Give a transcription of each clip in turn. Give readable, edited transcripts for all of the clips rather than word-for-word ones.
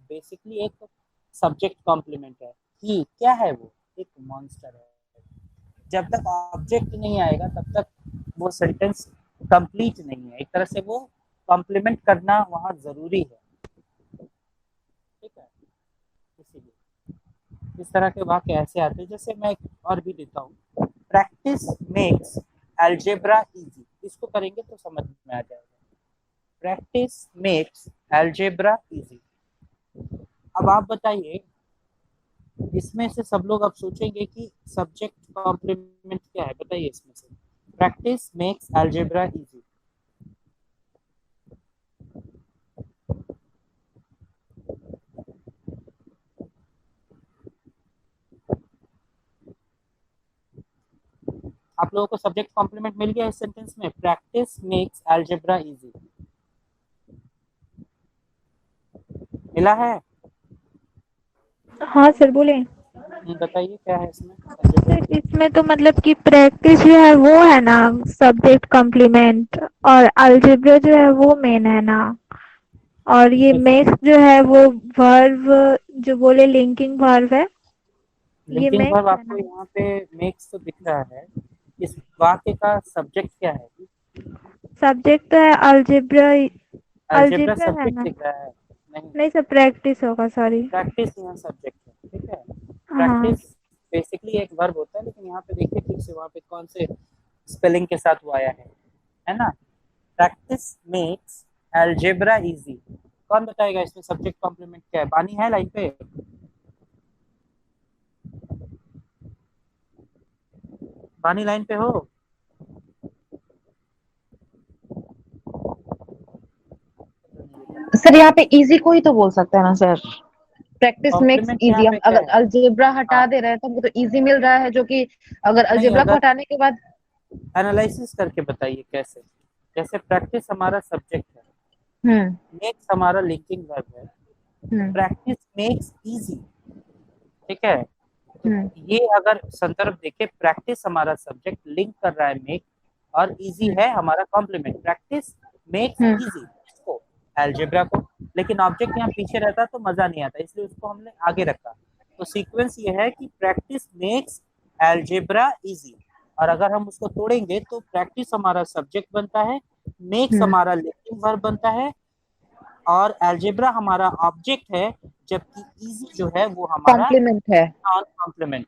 Basically एक subject complement है। ही क्या है, वो एक मॉन्स्टर है। जब तक ऑब्जेक्ट नहीं आएगा तब तक वो सेंटेंस कंप्लीट नहीं है। एक तरह से वो कॉम्प्लीमेंट करना वहाँ जरूरी है, ठीक है। इसीलिए इस तरह के वाक्य ऐसे आते हैं। जैसे मैं एक और भी देता हूँ, प्रैक्टिस मेक्स अलजेब्रा इजी। इसको करेंगे तो समझ में आ जाएगा। Practice makes algebra easy. अब आप बताइए, इसमें से सब लोग अब सोचेंगे कि सब्जेक्ट कॉम्प्लीमेंट क्या है, बताइए इसमें से। Practice makes algebra easy. आप लोगों को सब्जेक्ट कॉम्प्लीमेंट मिल गया इस सेंटेंस में, प्रैक्टिस मेक्स अलजेब्रा इजी। मिला है? हाँ सर बोले। बताइए क्या है इसमें अलजेब्रा सर इजी। इसमें तो मतलब कि प्रैक्टिस जो है वो है ना सब्जेक्ट कॉम्प्लीमेंट, और अलजेब्रा जो है वो मेन है ना, और ये मेक्स जो है वो वर्ब, जो बोले लिंकिंग वर्ब है, ये लिंकिंग वर्ब मेक्स है आपको ना। यहाँ पे मेक्स तो दिख रहा है। इस वाक्य का सब्जेक्ट क्या है? सब्जेक्ट तो है अलजेब्रा। अलजेब्रा अलजेब्रा है सब्जेक्ट ना। दिख रहा है? नहीं, नहीं सर प्रैक्टिस होगा, सॉरी। प्रैक्टिस यहाँ सब्जेक्ट है, ठीक है। हाँ। प्रैक्टिस बेसिकली एक वर्ब होता है, लेकिन यहाँ पे देखिए ठीक से वहाँ पे कौन से स्पेलिंग के साथ वो आया है ना। Practice makes algebra easy. कौन बताएगा इसमें सब्जेक्ट कॉम्प्लीमेंट क्या है? बानी है लाइन पे? बानी लाइन पे हो? सर यहाँ पे इजी को ही तो बोल सकते हैं ना सर। प्रैक्टिस मेक्स कॉम्प्लीमेंट यहाँ इजी, हम पे क्या अगर है? अलजेब्रा हटा हाँ, दे रहे हैं तो हमको तो इजी मिल रहा है, जो कि अगर नहीं, अलजेब्रा को अगर हटाने के बाद। एनालिसिस करके बताइए कैसे। जैसे प्रैक्टिस हमारा सब्जेक्ट है, हम्म मेक्स हमारा लिंकिंग वर्ब है, तो हम्म प्रैक्टिस मेक्स इजी, ठीक है। तो हम्म ये अगर संदर्भ देखे, प्रैक्टिस हमारा सब्जेक्ट लिंक कर रहा है मेक, और इजी हम्म है हमारा कॉम्प्लीमेंट। प्रैक्टिस मेक्स हम्म इजी इसको, अलजेब्रा को। लेकिन ऑब्जेक्ट यहाँ पीछे रहता तो मजा नहीं आता, इसलिए उसको हमने आगे रखा। तो सीक्वेंस ये है कि प्रैक्टिस मेक्स अलजेब्रा इजी, और अगर हम उसको तोड़ेंगे तो प्रैक्टिस हमारा सब्जेक्ट बनता है, मेक्स हम्म हमारा लिंकिंग वर्ब बनता है, और अलजेब्रा हमारा ऑब्जेक्ट है, जबकि इजी जो है वो हमारा कॉम्प्लीमेंट है। Noun complement.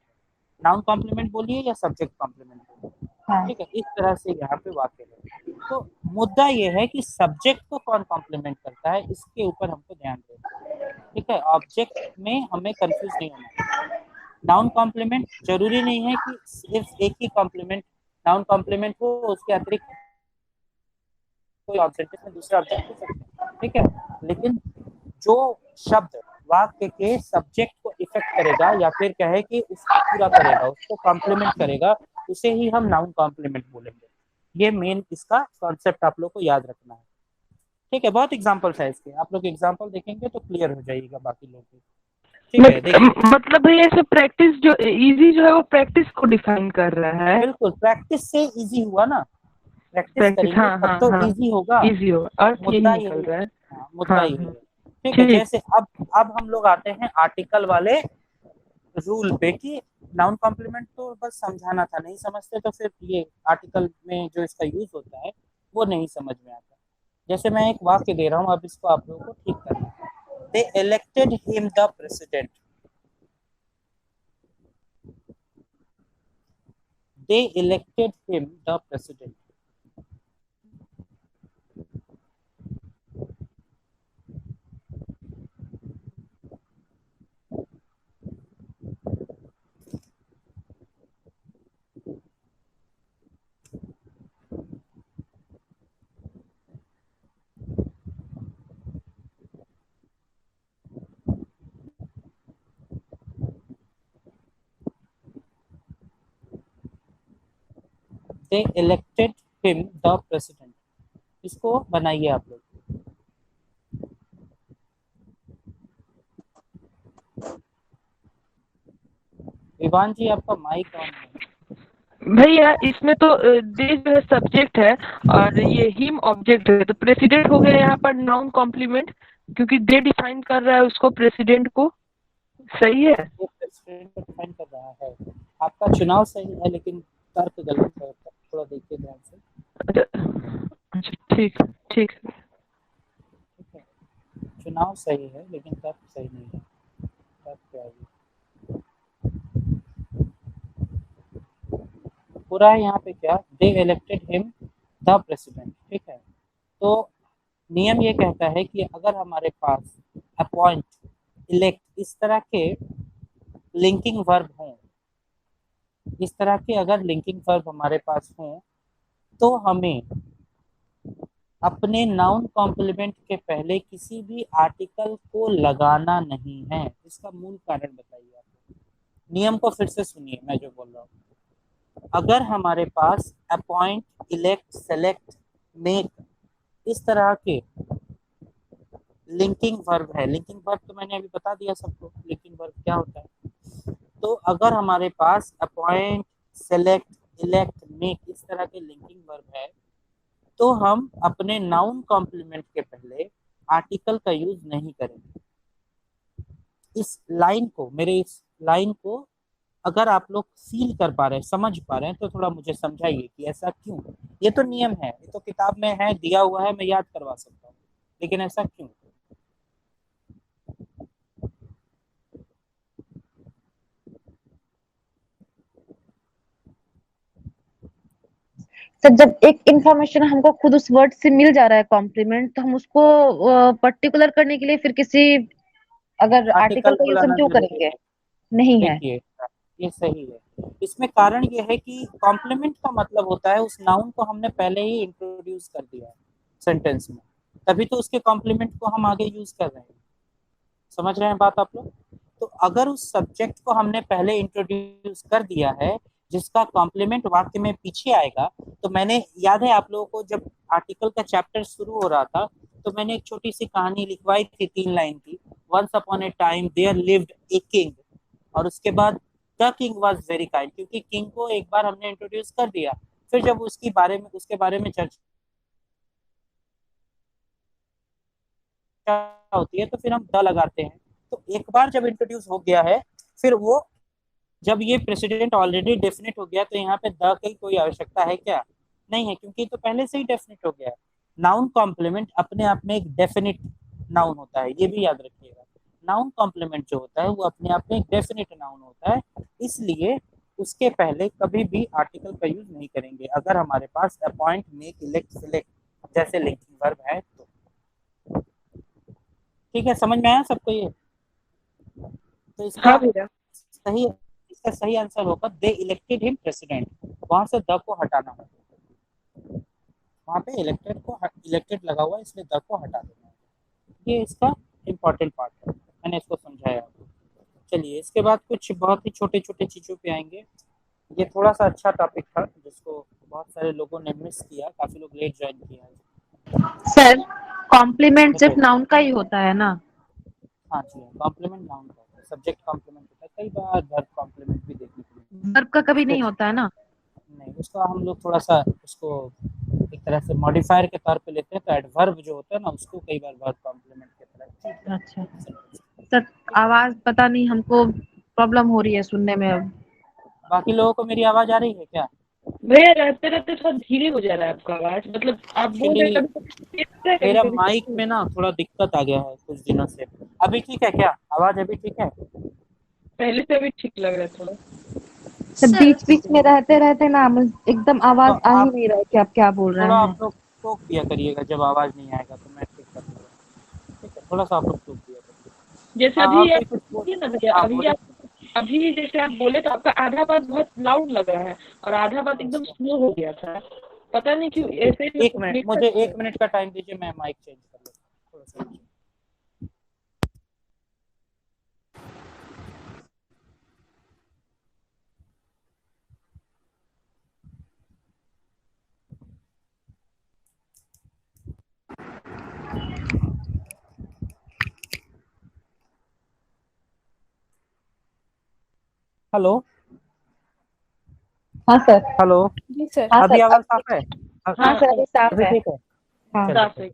नाउन कॉम्प्लीमेंट बोलिए या सब्जेक्ट कॉम्प्लीमेंट बोलिए, हाँ। ठीक है। इस तरह से यहाँ पे वाक्य है। तो मुद्दा ये है कि सब्जेक्ट को कौन कॉम्प्लीमेंट करता है, इसके ऊपर हमको ध्यान देना है, ठीक है। ऑब्जेक्ट में हमें कंफ्यूज नहीं होना है। नाउन कॉम्प्लीमेंट जरूरी नहीं है कि सिर्फ एक ही कॉम्प्लीमेंट नाउन कॉम्प्लीमेंट हो, उसके अतिरिक्त कोई ऑब्जेक्ट में दूसरे ऑब्जेक्ट हो सकते हैं, ठीक है। लेकिन जो शब्द वाक्य के सब्जेक्ट को इफेक्ट करेगा, या फिर कहे कि उसको पूरा करेगा, उसको कॉम्प्लीमेंट करेगा, उसे ही हम नाउन कॉम्प्लीमेंट बोलेंगे। ये मेन इसका कॉन्सेप्ट आप लोग को याद रखना है, ठीक है। बहुत एग्जांपल्स है इसके, आप लोग एग्जांपल देखेंगे तो क्लियर हो जाएगा बाकी लोग भी, ठीक है। देखिए, मतलब भैया ऐसे प्रैक्टिस जो इजी जो है वो प्रैक्टिस को डिफाइन कर रहा है। बिल्कुल प्रैक्टिस से इजी हुआ ना, प्रैक्टिस प्रैक्टिस, करेंगे हाँ तब हाँ तो हाँ, इजी होगा। इजी हो, अर्थ यही मुद्दा निकल यही रहा है। है, हाँ, मुद्दा हाँ यही हाँ, है, ठीक है। ठीक। जैसे अब हम लोग आते हैं आर्टिकल वाले रूल पे, कि नाउन कॉम्प्लीमेंट तो बस समझाना था, नहीं समझते तो फिर ये आर्टिकल में जो इसका यूज होता है वो नहीं समझ में आता। जैसे मैं एक वाक्य दे रहा हूँ, अब इसको आप लोगों को ठीक करना है। They elected him the president. They elected him the president. They elected him the president. इसको बनाइए आप लोग। विवान जी आपका माइक ऑन है। भैया इसमें तो दे जो है सब्जेक्ट है और ये हिम ऑब्जेक्ट है, तो प्रेसिडेंट हो गया यहाँ पर नाउन कॉम्प्लीमेंट। क्योंकि दे डिफाइन कर रहा है उसको प्रेसिडेंट को, सही है। वो प्रेसिडेंट को डिफाइन कर रहा है। आपका चुनाव सही है लेकिन तर्क गलत है, थोड़ा देखिए ध्यान से। अच्छा अच्छा, ठीक ठीक है। ठीक है, चुनाव सही है लेकिन तर्क सही नहीं है। तर्क क्या है? पूरा है यहाँ पे क्या, दे इलेक्टेड हिम द प्रेसिडेंट। ठीक है, तो नियम ये कहता है कि अगर हमारे पास अपॉइंट, इलेक्ट इस तरह के लिंकिंग वर्ब हों, इस तरह के अगर लिंकिंग वर्ब हमारे पास हों, तो हमें अपने नाउन कॉम्प्लीमेंट के पहले किसी भी आर्टिकल को लगाना नहीं है। इसका मूल कारण बताइए आप। नियम को फिर से सुनिए, मैं जो बोल रहा हूँ। अगर हमारे पास अपॉइंट, इलेक्ट, सेलेक्ट, मेक इस तरह के लिंकिंग वर्ब है, लिंकिंग वर्ब तो मैंने अभी बता दिया सबको, लिंकिंग वर्ब क्या होता है। तो अगर हमारे पास अपॉइंट, सेलेक्ट, इलेक्ट, मेक इस तरह के लिंकिंग वर्ब है, तो हम अपने नाउन कॉम्प्लीमेंट के पहले आर्टिकल का यूज नहीं करेंगे। इस लाइन को, मेरे इस लाइन को अगर आप लोग फील कर पा रहे हैं, समझ पा रहे हैं, तो थोड़ा मुझे समझाइए कि ऐसा क्यों। ये तो नियम है, ये तो किताब में है, दिया हुआ है, मैं याद करवा सकता हूँ, लेकिन ऐसा क्यों। सर जब एक इंफॉर्मेशन हमको खुद उस वर्ड से मिल जा रहा है कॉम्प्लीमेंट, तो हम उसको पर्टिकुलर करने के लिए फिर किसी अगर आर्टिकल आर्टिकल का को यूज हम लाना क्यों जरूरी करेंगे? है। नहीं है। देखिए, ये सही है। इसमें कारण ये है कि कॉम्प्लीमेंट का मतलब होता है उस नाउन को हमने पहले ही इंट्रोड्यूस कर दिया है सेंटेंस में, तभी तो उसके कॉम्प्लीमेंट को हम आगे यूज कर रहे हैं। समझ रहे हैं बात आप लोग। तो अगर उस सब्जेक्ट को हमने पहले इंट्रोड्यूस कर दिया है जिसका कॉम्प्लीमेंट वाक्य में पीछे आएगा, तो मैंने, याद है आप लोगों को जब आर्टिकल का चैप्टर शुरू हो रहा था, तो मैंने एक छोटी सी कहानी लिखवाई थी 3 लाइन की। Once upon a time there lived a king, और उसके बाद the king was very kind, क्योंकि किंग को एक बार हमने इंट्रोड्यूस कर दिया, फिर जब उसके बारे में चर्चा होती है तो फिर हम द लगाते हैं। तो एक बार जब इंट्रोड्यूस हो गया है, फिर वो, जब ये प्रेसिडेंट ऑलरेडी डेफिनेट हो गया, तो यहाँ पे द की कोई आवश्यकता है क्या? नहीं है, क्योंकि तो पहले से ही डेफिनेट हो गया है। नाउन कॉम्प्लीमेंट अपने आप में एक डेफिनेट नाउन होता है, ये भी याद रखिएगा। नाउन कॉम्प्लीमेंट जो होता है वो अपने आप में एक डेफिनेट नाउन होता है, इसलिए उसके पहले कभी भी आर्टिकल का यूज नहीं करेंगे अगर हमारे पास अपॉइंट, मेक, इलेक्ट, सिलेक्ट जैसे लिंकिंग वर्ब है तो। ठीक है, समझ में आया सबको ये। तो हाँ भैया। सही इसका सही आंसर होगा दे इलेक्टेड हिम प्रेसिडेंट। वहां से द को हटाना है, वहां पे इलेक्टेड लगा हुआ है, इसलिए द को हटा देना है। ये इसका इम्पोर्टेंट पार्ट है, मैंने इसको समझाया आपको। चलिए, इसके बाद कुछ बहुत ही छोटे छोटे चीजों पे आएंगे। ये थोड़ा सा अच्छा टॉपिक था जिसको बहुत सारे लोगों ने मिस किया, काफी लोग लेट ज्वाइन किया है। सर कॉम्प्लीमेंट सिर्फ बताइए। नाउन का ही होता है ना? हाँ जी, कॉम्प्लीमेंट नाउन का होता है, सब्जेक्ट कॉम्प्लीमेंट होता है, कई बार वर्ब कॉम्प्लीमेंट भी देखने को मिलता वर्ब का कभी है। नहीं होता है ना? नहीं, उसका हम लोग थोड़ा सा उसको एक तरह से मॉडिफायर के तौर पे लेते हैं, तो एडवर्ब जो होता है ना उसको कई बार वर्ब कॉम्प्लीमेंट की तरह ट्रीट अच्छा करते हैं। सर, आवाज पता नहीं हमको प्रॉब्लम हो रही है सुनने में अब। बाकी लोगों को मेरी आवाज आ रही है क्या? भैया रहते रहते थोड़ा धीरे हो जा रहा है आपका आवाज, मतलब आप बोल रहे एक्चुअली हैं कभी कभी कभी मेरा माइक कभी। में ना थोड़ा दिक्कत आ गया है कुछ दिनों से। अभी ठीक है क्या? आवाज अभी ठीक है? पहले से अभी ठीक लग रहा है थोड़ा। सर बीच बीच में रहते रहते ना एकदम तो आवाज आ ही आप नहीं रहा है कि आप क्या बोल रहे थोड़ा, हैं। आप लोग टोक दिया करिएगा, जब आवाज नहीं आएगा तो मैं ठीक कर दूंगा। ठीक है, थोड़ा सा आप लोग टोक दिया करिए। जैसे हाँ, और अभी आप कोई कुछ बोल। बोलिए ना भैया, हाँ अभी बोलिए। आप, अभी जैसे आप बोले तो आपका आधा बात बहुत लाउड लग रहा है और आधा बात एकदम अच्छा, स्लो हो गया था। पता नहीं क्यों एक ऐसे ही एक मिनट, मुझे नेटवर्क है। 1 मिनट का टाइम दीजिए, मैं माइक चेंज कर लेता हूँ थोड़ा सा। हेलो। हाँ सर। हेलो। जी सर। हाँ अभी सर आवाज अब साफ है? हाँ हाँ सर अभी साफ अभी है। ठीक है? हाँ चलिए साफ ठीक। है।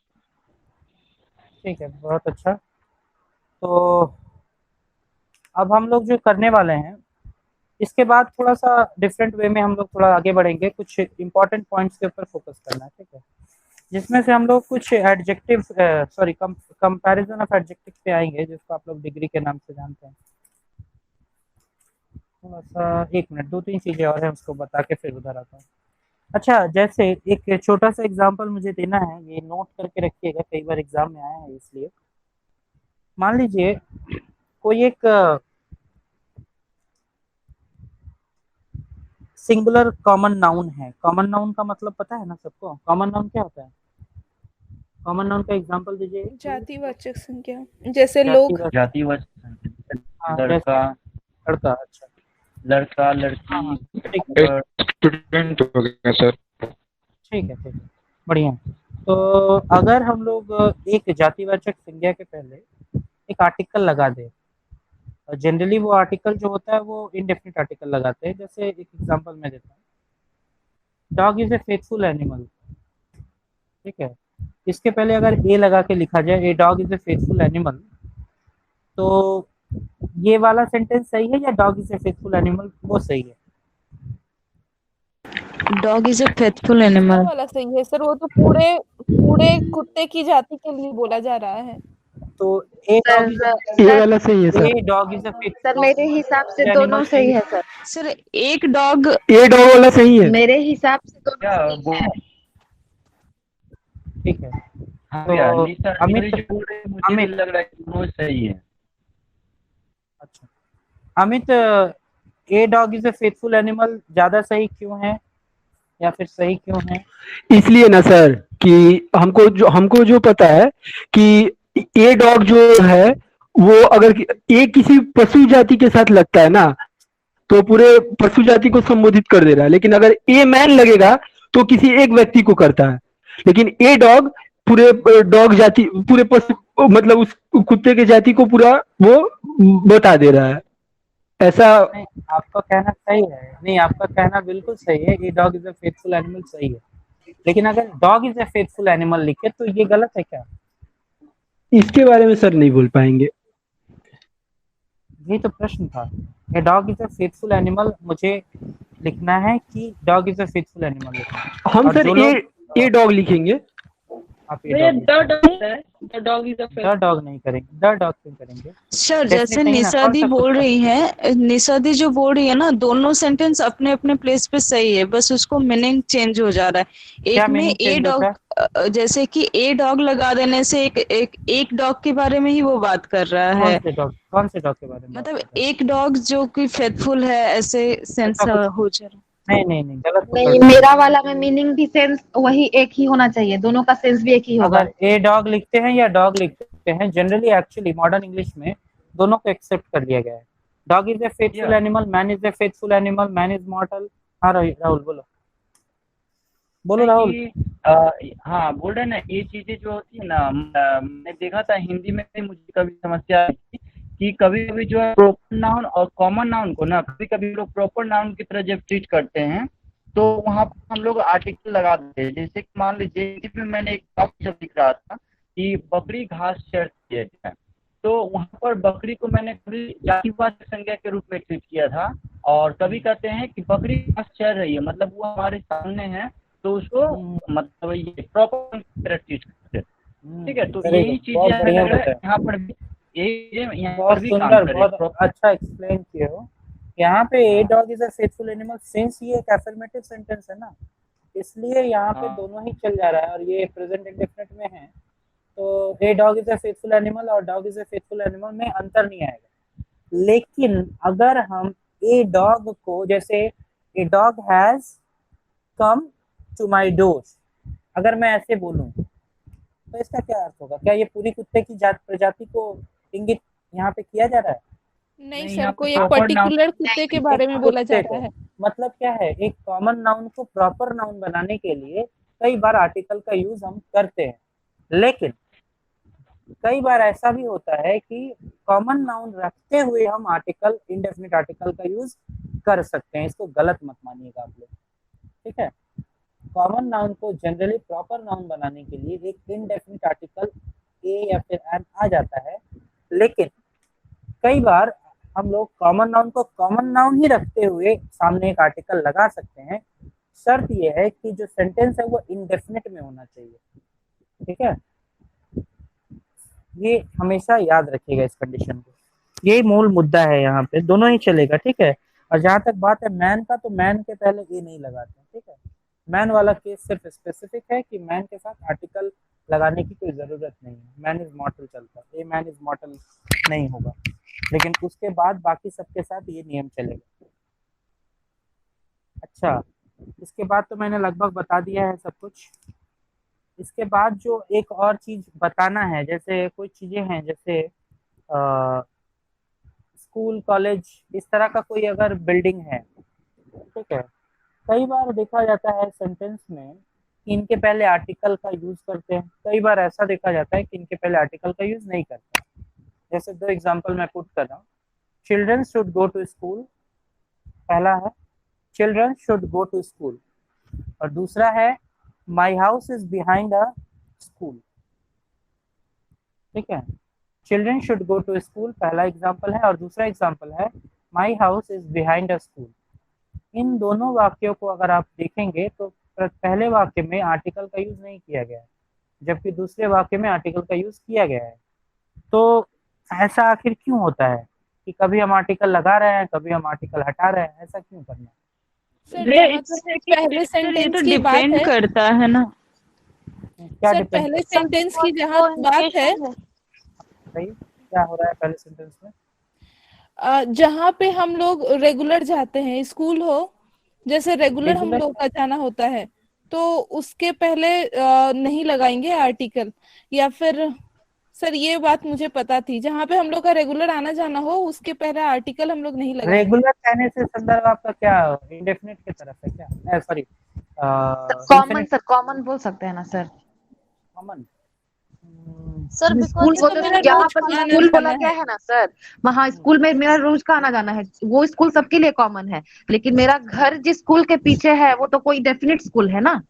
ठीक है, बहुत अच्छा। तो अब हम लोग जो करने वाले हैं, इसके बाद थोड़ा सा डिफरेंट वे में हम लोग थोड़ा आगे बढ़ेंगे, कुछ इंपॉर्टेंट पॉइंट्स के ऊपर फोकस करना है, ठीक है, जिसमें से हम लोग कुछ adjective sorry comparison of adjective पे आएंगे, जिसको आप लोग डिग्री के नाम से जानते हैं। थोड़ा सा 1 मिनट, 2-3 चीजें और हैं, उसको बता के फिर उधर आता हूँ। अच्छा, जैसे एक छोटा सा एग्जांपल मुझे देना है, ये नोट करके रखिएगा, कई बार एग्जाम में आया है इसलिए। मान लीजिए कोई एक सिंगुलर कॉमन नाउन है। कॉमन नाउन का मतलब पता है ना सबको? कॉमन नाउन क्या होता है? कॉमन नाउन का एग्जांपल दीजिए। जातिवाचक संज्ञा, जैसे लोग। जातिवाचक, जातिवाचक हाँ, लड़का, लड़का, अच्छा, लड़का, हाँ, लड़की, ठीक है, स्टूडेंट हो गया सर। ठीक है, बढ़िया। तो अगर हम लोग एक जातिवाचक संज्ञा के पहले एक आर्टिकल लगा दें, जनरली वो आर्टिकल जो होता है वो इनडेफिनिट आर्टिकल लगाते हैं। जैसे एक एग्जांपल मैं देता हूँ, dog is a faithful animal, ठीक है, इसके पहले अगर ए लगा के लिखा जाए, ए dog is a faithful animal, तो ये वाला सेंटेंस सही है या dog is a faithful animal वो सही है? डॉग इज अ फेथफुल वो एनिमल। वाला सही है सर, वो तो पूरे पूरे कुत्ते की जाति के लिए बोला जा रहा है। तो ए डॉग इज ये वाला सही है sir. A dog is a sir faithful मेरे हिसाब से एनिमल दोनों सही है सर। सर एक डॉग, ये डॉग वाला सही है। मेरे हिसाब से दोनों क्या सही वो? है। ठीक है। हाँ तो भैया, निशा अमित, जो बोल रहे हैं, मुझे भी अमित, लग रहा है कि दोनों सही है। अच्छा, अमित, ए dog is a faithful animal ज्यादा सही क्यों है या फिर सही क्यों है? इसलिए ना सर कि हमको जो पता है कि ये डॉग जो है वो अगर ये किसी पशु जाति के साथ लगता है ना तो पूरे पशु जाति को संबोधित कर दे रहा है, लेकिन अगर ए मैन लगेगा तो किसी एक व्यक्ति को करता है, लेकिन ए डॉग पूरे डॉग जाति, पूरे पशु मतलब उस कुत्ते के जाति को पूरा वो बता दे रहा है। ऐसा नहीं, आपका कहना सही है, नहीं आपका कहना बिल्कुल सही है, ये dog is a faithful animal सही है, लेकिन अगर dog is a faithful animal लिखे तो ये गलत है क्या? इसके बारे में सर नहीं बोल पाएंगे। ये तो प्रश्न था। ए dog is a faithful animal मुझे लिखना है कि dog is a faithful animal लिखना है? हम और सर जो लोग ए डॉग लिखेंगे। आप भैया the dog is a the dog नहीं करेंगे, द डॉग क्यों करेंगे? सर जैसे Definite नहीं ना, कौन निशा दी सा बोल कुत्ता? रही है, निशा दी जो बोल रही है ना, दोनों सेंटेंस अपने अपने प्लेस पे सही है, बस उसको मीनिंग चेंज हो जा रहा है। क्या एक में मीनिंग ए चेंज होता डॉग, है? जैसे कि ए डॉग लगा देने से एक डॉग के बारे में ही वो बात कर रहा कौन है, से डॉग, कौन से डॉग के बारे में बात मतलब कर रहे हैं? एक डॉग जो कि फेथफुल है, ऐसे सेंस ऐसा कुछ हो जा रहा है। नहीं, गलत पकड़ नहीं, रहे हैं। मेरा वाला में मीनिंग भी सेंस वही एक ही होना चाहिए, दोनों का सेंस भी एक ही होगा। अगर ए डॉग लिखते हैं या डॉग लिखते हैं, जनरली एक्चुअली मॉडर्न इंग्लिश में दोनों को एक्सेप्ट कर लिया गया है। Dog is a faithful animal, man is a faithful animal, man is मॉर्टल। हाँ राहुल बोलो, बोलो राहुल। हाँ, बोल रहे हैं ना, ये चीजें जो होती है ना, मैंने देखा था हिंदी में भी, मुझे कभी समस्या आई थी कि कभी कभी जो है प्रॉपर नाउन और कॉमन नाउन को ना, कभी कभी लोग प्रॉपर नाउन की तरह जब ट्रीट करते हैं तो वहाँ पर हम लोग आर्टिकल लगा देते हैं। जैसे कि मान लीजिए हिंदी में मैंने एक वाक्य जब लिख रहा था कि बकरी घास चरती है, तो वहाँ पर बकरी को मैंने कभी जातिवाचक संज्ञा के रूप में ट्रीट किया था, और कभी कहते हैं कि बकरी घास चर रही है, मतलब वो हमारे सामने है तो उसको मतलब ये प्रॉपर ट्रीट करते हैं। ठीक है, तो यही चीजें हमें लग रहा है यहाँ पर भी, यहाँ पर बहुत भी काम सुंदर, करे। बहुत अच्छा एक्सप्लेन किए हो। यहाँ पे ए dog is a faithful animal, since ये एक एफर्मेटिव सेंटेंस है ना, इसलिए यहाँ पे दोनों ही चल जा रहा है, और ये प्रेजेंट इंडेफिनिट में है, तो a dog is a faithful animal और dog is a faithful animal में अंतर नहीं आएगा। लेकिन अगर हम ए डॉग को, जैसे a dog has come to my door, अगर मैं ऐसे बोलूं तो इसका क्या अर्थ होगा? क्या ये पूरी कुत्ते की प्रजाति को इंगित यहाँ पे किया जा रहा है? नहीं सर, कोई एक पर्टिकुलर कुत्ते के बारे में बोला जा रहा है। मतलब क्या है, एक कॉमन नाउन को प्रॉपर नाउन बनाने के लिए कई बार आर्टिकल का यूज हम करते हैं, लेकिन कई बार ऐसा भी होता है कि कॉमन नाउन रखते हुए हम आर्टिकल, इनडेफिनिट आर्टिकल का यूज कर सकते हैं। इसको गलत मत मानिएगा आप लोग, ठीक है? कॉमन नाउन को जनरली प्रॉपर नाउन बनाने के लिए एक इनडेफिनिट आर्टिकल ए या फिर एन आ जाता है, लेकिन कई बार हम लोग कॉमन नाउन को कॉमन नाउन ही रखते हुए सामने एक आर्टिकल लगा सकते हैं। शर्त यह है कि जो सेंटेंस है वो इंडेफिनिट में होना चाहिए, ठीक है। ये हमेशा याद रखिएगा इस कंडीशन को, यही मूल मुद्दा है यहाँ पे, दोनों ही चलेगा, ठीक है। और जहां तक बात है मैन का, तो मैन के पहले ए नहीं लगाते, ठीक है। मैन वाला केस सिर्फ स्पेसिफिक है कि मैन के साथ आर्टिकल लगाने की कोई जरूरत नहीं है, मैन इज मॉर्टल चलता है, ए मैन इज मॉर्टल नहीं होगा, लेकिन उसके बाद बाकी सबके साथ ये नियम चलेगा। अच्छा, इसके बाद तो मैंने लगभग बता दिया है सब कुछ। इसके बाद जो एक और चीज बताना है, जैसे कुछ चीजें हैं, जैसे स्कूल कॉलेज इस तरह का कोई अगर बिल्डिंग है, ठीक है, कई बार देखा जाता है सेंटेंस में कि इनके पहले आर्टिकल का यूज करते हैं, कई बार ऐसा देखा जाता है कि इनके पहले आर्टिकल का यूज नहीं करते। जैसे दो एग्जांपल मैं पुट कर रहा हूँ, children should go to school, पहला है children should go to school, और दूसरा है my house is behind a school, ठीक है। Children should go to school पहला एग्जाम्पल है, और दूसरा एग्जाम्पल है my house is behind a school. इन दोनों वाक्यों को अगर आप देखेंगे तो पहले वाक्य में आर्टिकल का यूज नहीं किया गया है, जबकि दूसरे वाक्य में आर्टिकल का यूज किया गया है। तो ऐसा आखिर क्यों होता है कि कभी हम आर्टिकल लगा रहे हैं, कभी हम आर्टिकल हटा रहे हैं, ऐसा क्यों करना है? सर जहाँ तक पहले ये सेंटेंस तो की बात डिपेंड है, करता है ना। क्या सर डिपेंड पहले करता सेंटेंस की जहाँ बात है, है, क्या हो रहा है पहले सेंटेंस में? जहाँ पे हम लोग रेगुलर जाते हैं, स्कूल हो, जैसे रेगुलर हम रेगुलर लोग का जाना होता है, तो उसके पहले नहीं लगाएंगे आर्टिकल, या फिर सर ये बात मुझे पता थी, जहाँ पे हम लोग का रेगुलर आना जाना हो उसके पहले आर्टिकल हम लोग नहीं लगाएंगे। रेगुलर कहने से संदर्भ आपका क्या इंडेफिनिट की तरफ है क्या? सॉरी, कॉमन सर, कॉमन बोल सकते हैं ना sir. Common. Sir school because तो मेरा यहाँ रोज पर का आना स्कूल बोला जाना क्या है। है ना सर, वहाँ स्कूल में मेरा रोज का आना जाना है, वो स्कूल सबके लिए कॉमन है, लेकिन मेरा घर जिस स्कूल के पीछे है वो तो कोई डेफिनेट स्कूल है ना,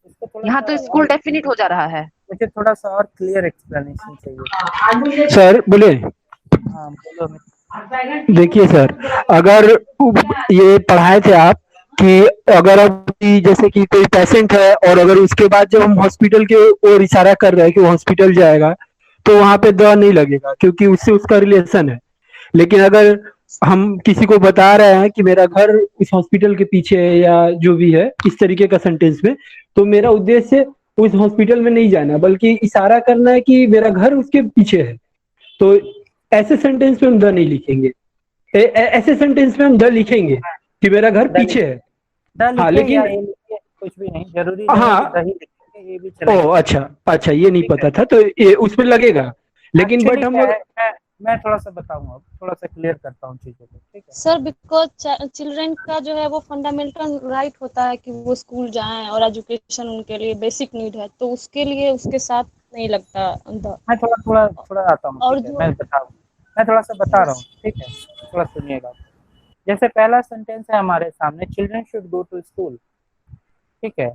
इसको थोड़ा यहाँ सा तो स्कूल डेफिनेट हो जा रहा है। मुझे थोड़ा सा और क्लियर एक्सप्लेनेशन चाहिए। सर बोले, हाँ बोलो। देखिए सर, अगर ये पढ़ाए थे आप कि अगर अब जैसे कि कोई पेशेंट है और अगर उसके बाद जब हम हॉस्पिटल के ओर इशारा कर रहे हैं कि वो हॉस्पिटल जाएगा, तो वहां पे द नहीं लगेगा क्योंकि उससे उसका रिलेशन है। लेकिन अगर हम किसी को बता रहे हैं कि मेरा घर इस हॉस्पिटल के पीछे है या जो भी है इस तरीके का सेंटेंस में, तो मेरा उद्देश्य उस हॉस्पिटल में नहीं जाना बल्कि इशारा करना है कि मेरा घर उसके पीछे है। तो ऐसे सेंटेंस में हम द नहीं लिखेंगे, ऐसे सेंटेंस में हम द लिखेंगे कि मेरा घर पीछे है। द हाँ लिखे या लेकिन ए लिखे, कुछ भी नहीं, जरूरी नहीं हाँ, कि दही लिखे, ये भी चलेगा। ओ अच्छा अच्छा, ये नहीं पता था, तो ये उसमें लगेगा, लेकिन एक्चुअली बट हम क्या है, मैं थोड़ा सा बताऊंगा, थोड़ा सा क्लियर करता हूँ चीजों को, ठीक है। सर बिकॉज चिल्ड्रन का जो है वो फंडामेंटल राइट होता है कि वो स्कूल जाएं और एजुकेशन उनके लिए बेसिक नीड है, तो उसके लिए उसके साथ नहीं लगता मैं थोड़ा थोड़ा थोड़ा आता हूँ, और ठीक है, जो मैं थोड़ा सा बता रहा हूँ, ठीक है, थोड़ा सुनिएगा। जैसे पहला सेंटेंस है हमारे सामने, children should go to school, ठीक है।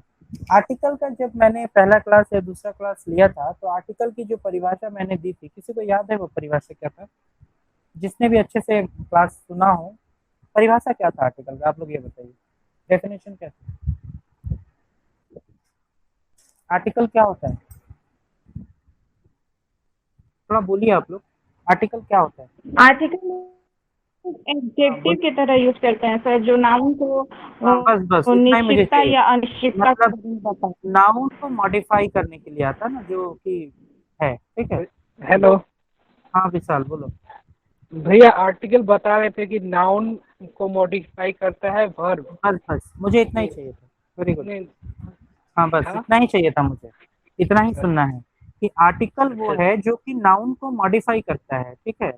आर्टिकल का जब मैंने पहला क्लास या दूसरा क्लास लिया था, तो आर्टिकल की जो परिभाषा मैंने दी थी, किसी को याद है वो परिभाषा क्या था? जिसने भी अच्छे से क्लास सुना हो, परिभाषा क्या था आर्टिकल का, आप लोग ये बताइए, डेफिनेशन क्या था? आर्टिकल क्या होता है, थोड़ा बोलिए आप लोग, आर्टिकल क्या होता है? आर्टिकल एडजेक्टिव की तरह यूज करते हैं सर, जो नाउन को बस बस इतना ही मुझे निश्चितता चाहिए, या अनिश्चितता को बताता है। नाउन को मॉडिफाई करने के लिए आता ना, जो कि है, ठीक है। हेलो हाँ विशाल बोलो। भैया, आर्टिकल बता रहे थे कि नाउन को मॉडिफाई करता है वर्ब। बस बस मुझे इतना ही चाहिए था, वेरी गुड। हाँ बस इतना ही चाहिए था मुझे, इतना ही सुनना है कि आर्टिकल वो है जो कि नाउन को मॉडिफाई करता है, ठीक है।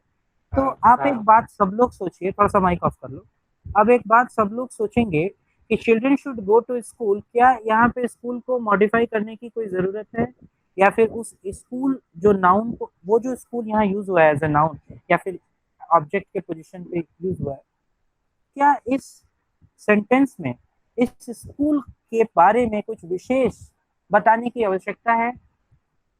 तो आप एक बात सब लोग सोचिए, थोड़ा सा माइक ऑफ कर लो। अब एक बात सब लोग सोचेंगे कि children should go to school, क्या यहाँ पे स्कूल को मॉडिफाई करने की कोई जरूरत है, या फिर उस स्कूल जो नाउन को, वो जो स्कूल यहाँ यूज हुआ है एज ए नाउन या फिर ऑब्जेक्ट के पोजीशन पे यूज हुआ है, क्या इस सेंटेंस में इस स्कूल के बारे में कुछ विशेष बताने की आवश्यकता है?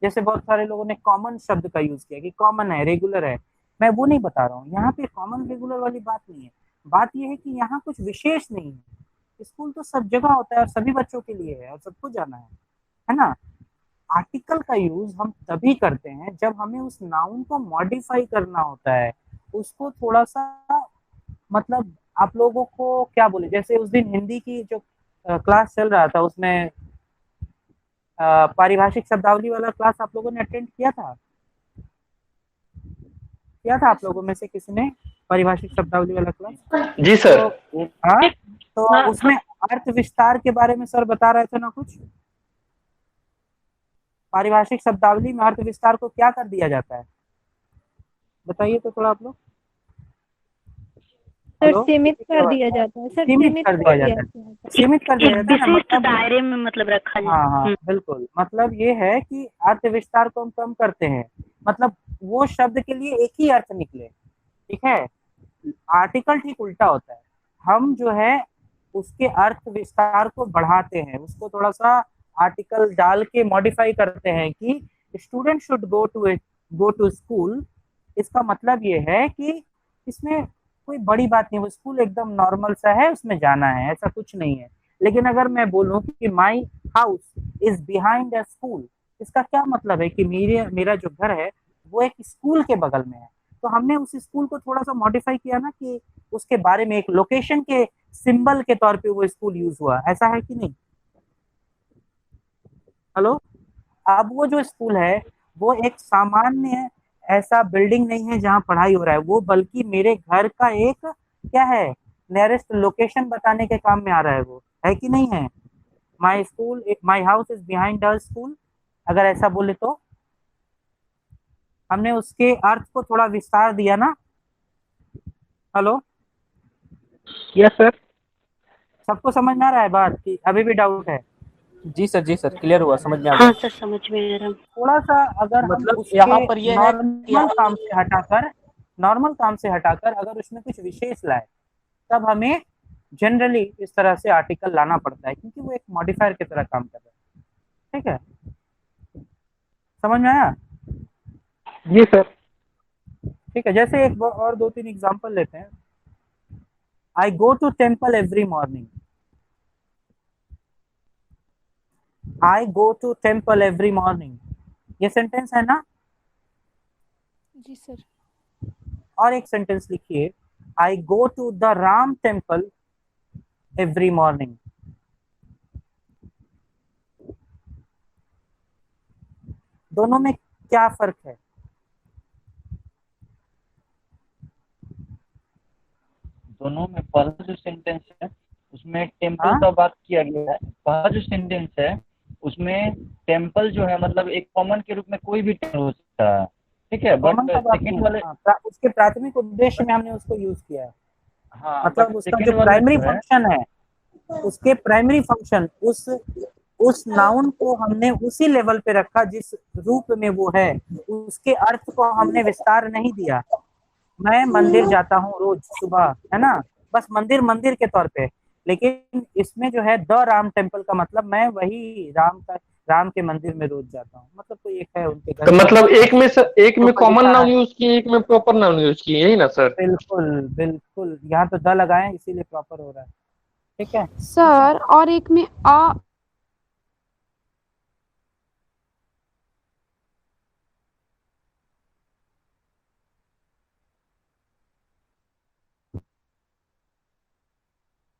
जैसे बहुत सारे लोगों ने कॉमन शब्द का यूज किया कि कॉमन है, रेगुलर है। मैं वो नहीं बता रहा हूँ, यहाँ पे कॉमन रेगुलर वाली बात नहीं है। बात ये है कि यहाँ कुछ विशेष नहीं है। स्कूल तो सब जगह होता है और सभी बच्चों के लिए है और सबको जाना है ना। आर्टिकल का यूज हम तभी करते हैं जब हमें उस नाउन को मॉडिफाई करना होता है, उसको थोड़ा सा, मतलब आप लोगों को क्या बोले, जैसे उस दिन हिंदी की जो क्लास चल रहा था उसमें पारिभाषिक शब्दावली वाला क्लास आप लोगों ने अटेंड किया था? किया था आप लोगों में से किसी ने पारिभाषिक शब्दावली वाला क्लास? जी सर। तो हाँ, तो उसमें अर्थ विस्तार के बारे में सर बता रहे थे ना कुछ। पारिभाषिक शब्दावली में अर्थ विस्तार को क्या कर दिया जाता है, बताइए तो थोड़ा आप लोग। सर सीमित कर दिया जाता है। सर सीमित कर दिया जाता है, सीमित कर दिया जाता है ना, विशिष्ट मतलब दायरे में मतलब रखा जाता हाँ हाँ बिल्कुल, मतलब ये है कि अर्थ विस्तार को हम कम करते हैं, मतलब वो शब्द के लिए एक ही अर्थ निकले, ठीक है। आर्टिकल ठीक उल्टा होता है, हम जो है उसके अर्थ विस्तार को बढ़ाते हैं, उसको थोड़ा सा आर्टिकल डाल के मॉडिफाई करते हैं कि student should go to school. इसका मतलब ये है कि इसमें कोई बड़ी बात नहीं, वो स्कूल एकदम नॉर्मल सा है, उसमें जाना है, ऐसा कुछ नहीं है। लेकिन अगर मैं बोलूं कि माई house is behind a school, इसका क्या मतलब है कि मेरा जो घर है वो एक स्कूल के बगल में है। तो हमने उस स्कूल को थोड़ा सा मॉडिफाई किया ना कि उसके बारे में एक लोकेशन के सिंबल के तौर पे वो स्कूल यूज हुआ, ऐसा है कि नहीं? हेलो, अब वो जो स्कूल है वो एक सामान्य ऐसा बिल्डिंग नहीं है जहाँ पढ़ाई हो रहा है, वो बल्कि मेरे घर का एक क्या है, नियरेस्ट लोकेशन बताने के काम में आ रहा है, वो है कि नहीं है? My house is behind the school, अगर ऐसा बोले तो हमने उसके अर्थ को थोड़ा विस्तार दिया ना। Hello, yes sir. सबको समझ में आ रहा है बात कि अभी भी डाउट है? जी सर क्लियर हुआ, समझ में आ हाँ गया। सर समझ में आ रहा। थोड़ा सा अगर मतलब हम उसके यहाँ पर ये है कि नॉर्मल काम से हटाकर अगर उसमें कुछ विशेष लाए, तब हमें जनरली इस तरह से आर्टिकल लाना पड़ता है, क्योंकि वो एक मॉडिफायर की तरह काम कर रहा है। ठीक है, समझ में आया? जी सर। ठीक है, जैसे एक और 2-3 एग्जांपल लेते हैं। I go to temple every morning, I go to temple every morning, ये सेंटेंस है ना? जी सर। और एक सेंटेंस लिखिए, I go to the Ram temple every morning. दोनों में क्या फर्क है? दोनों में पहला जो सेंटेंस है उसमें टेम्पल का बात किया गया है। पहला जो सेंटेंस है उसमें टेम्पल जो है मतलब एक कॉमन के रूप में कोई भी टेम्पल हो सकता है, ठीक है। बट सेकंड वाले उसके प्राथमिक उद्देश्य में हमने उसको यूज किया है। हाँ, मतलब उसका जो प्राइमरी फंक्शन है, उसके प्राइमरी फंक्शन, उस नाउन को हमने उसी लेवल पे रखा जिस रूप में वो है, उसके अर्थ को हमने विस्तार नहीं दिया। मैं मंदिर जाता हूँ रोज सुबह, है ना, बस मंदिर के तौर पे। लेकिन इसमें जो है द राम टेम्पल का मतलब मैं वही राम के मंदिर में रोज जाता हूँ, मतलब कोई एक है उनके घर। तो मतलब एक में कॉमन नाउन यूज किए, एक में प्रॉपर नाउन यूज किए, यही ना सर? बिल्कुल बिल्कुल, यहाँ तो द लगाए हैं इसीलिए प्रॉपर हो रहा है। ठीक है सर, और एक में आ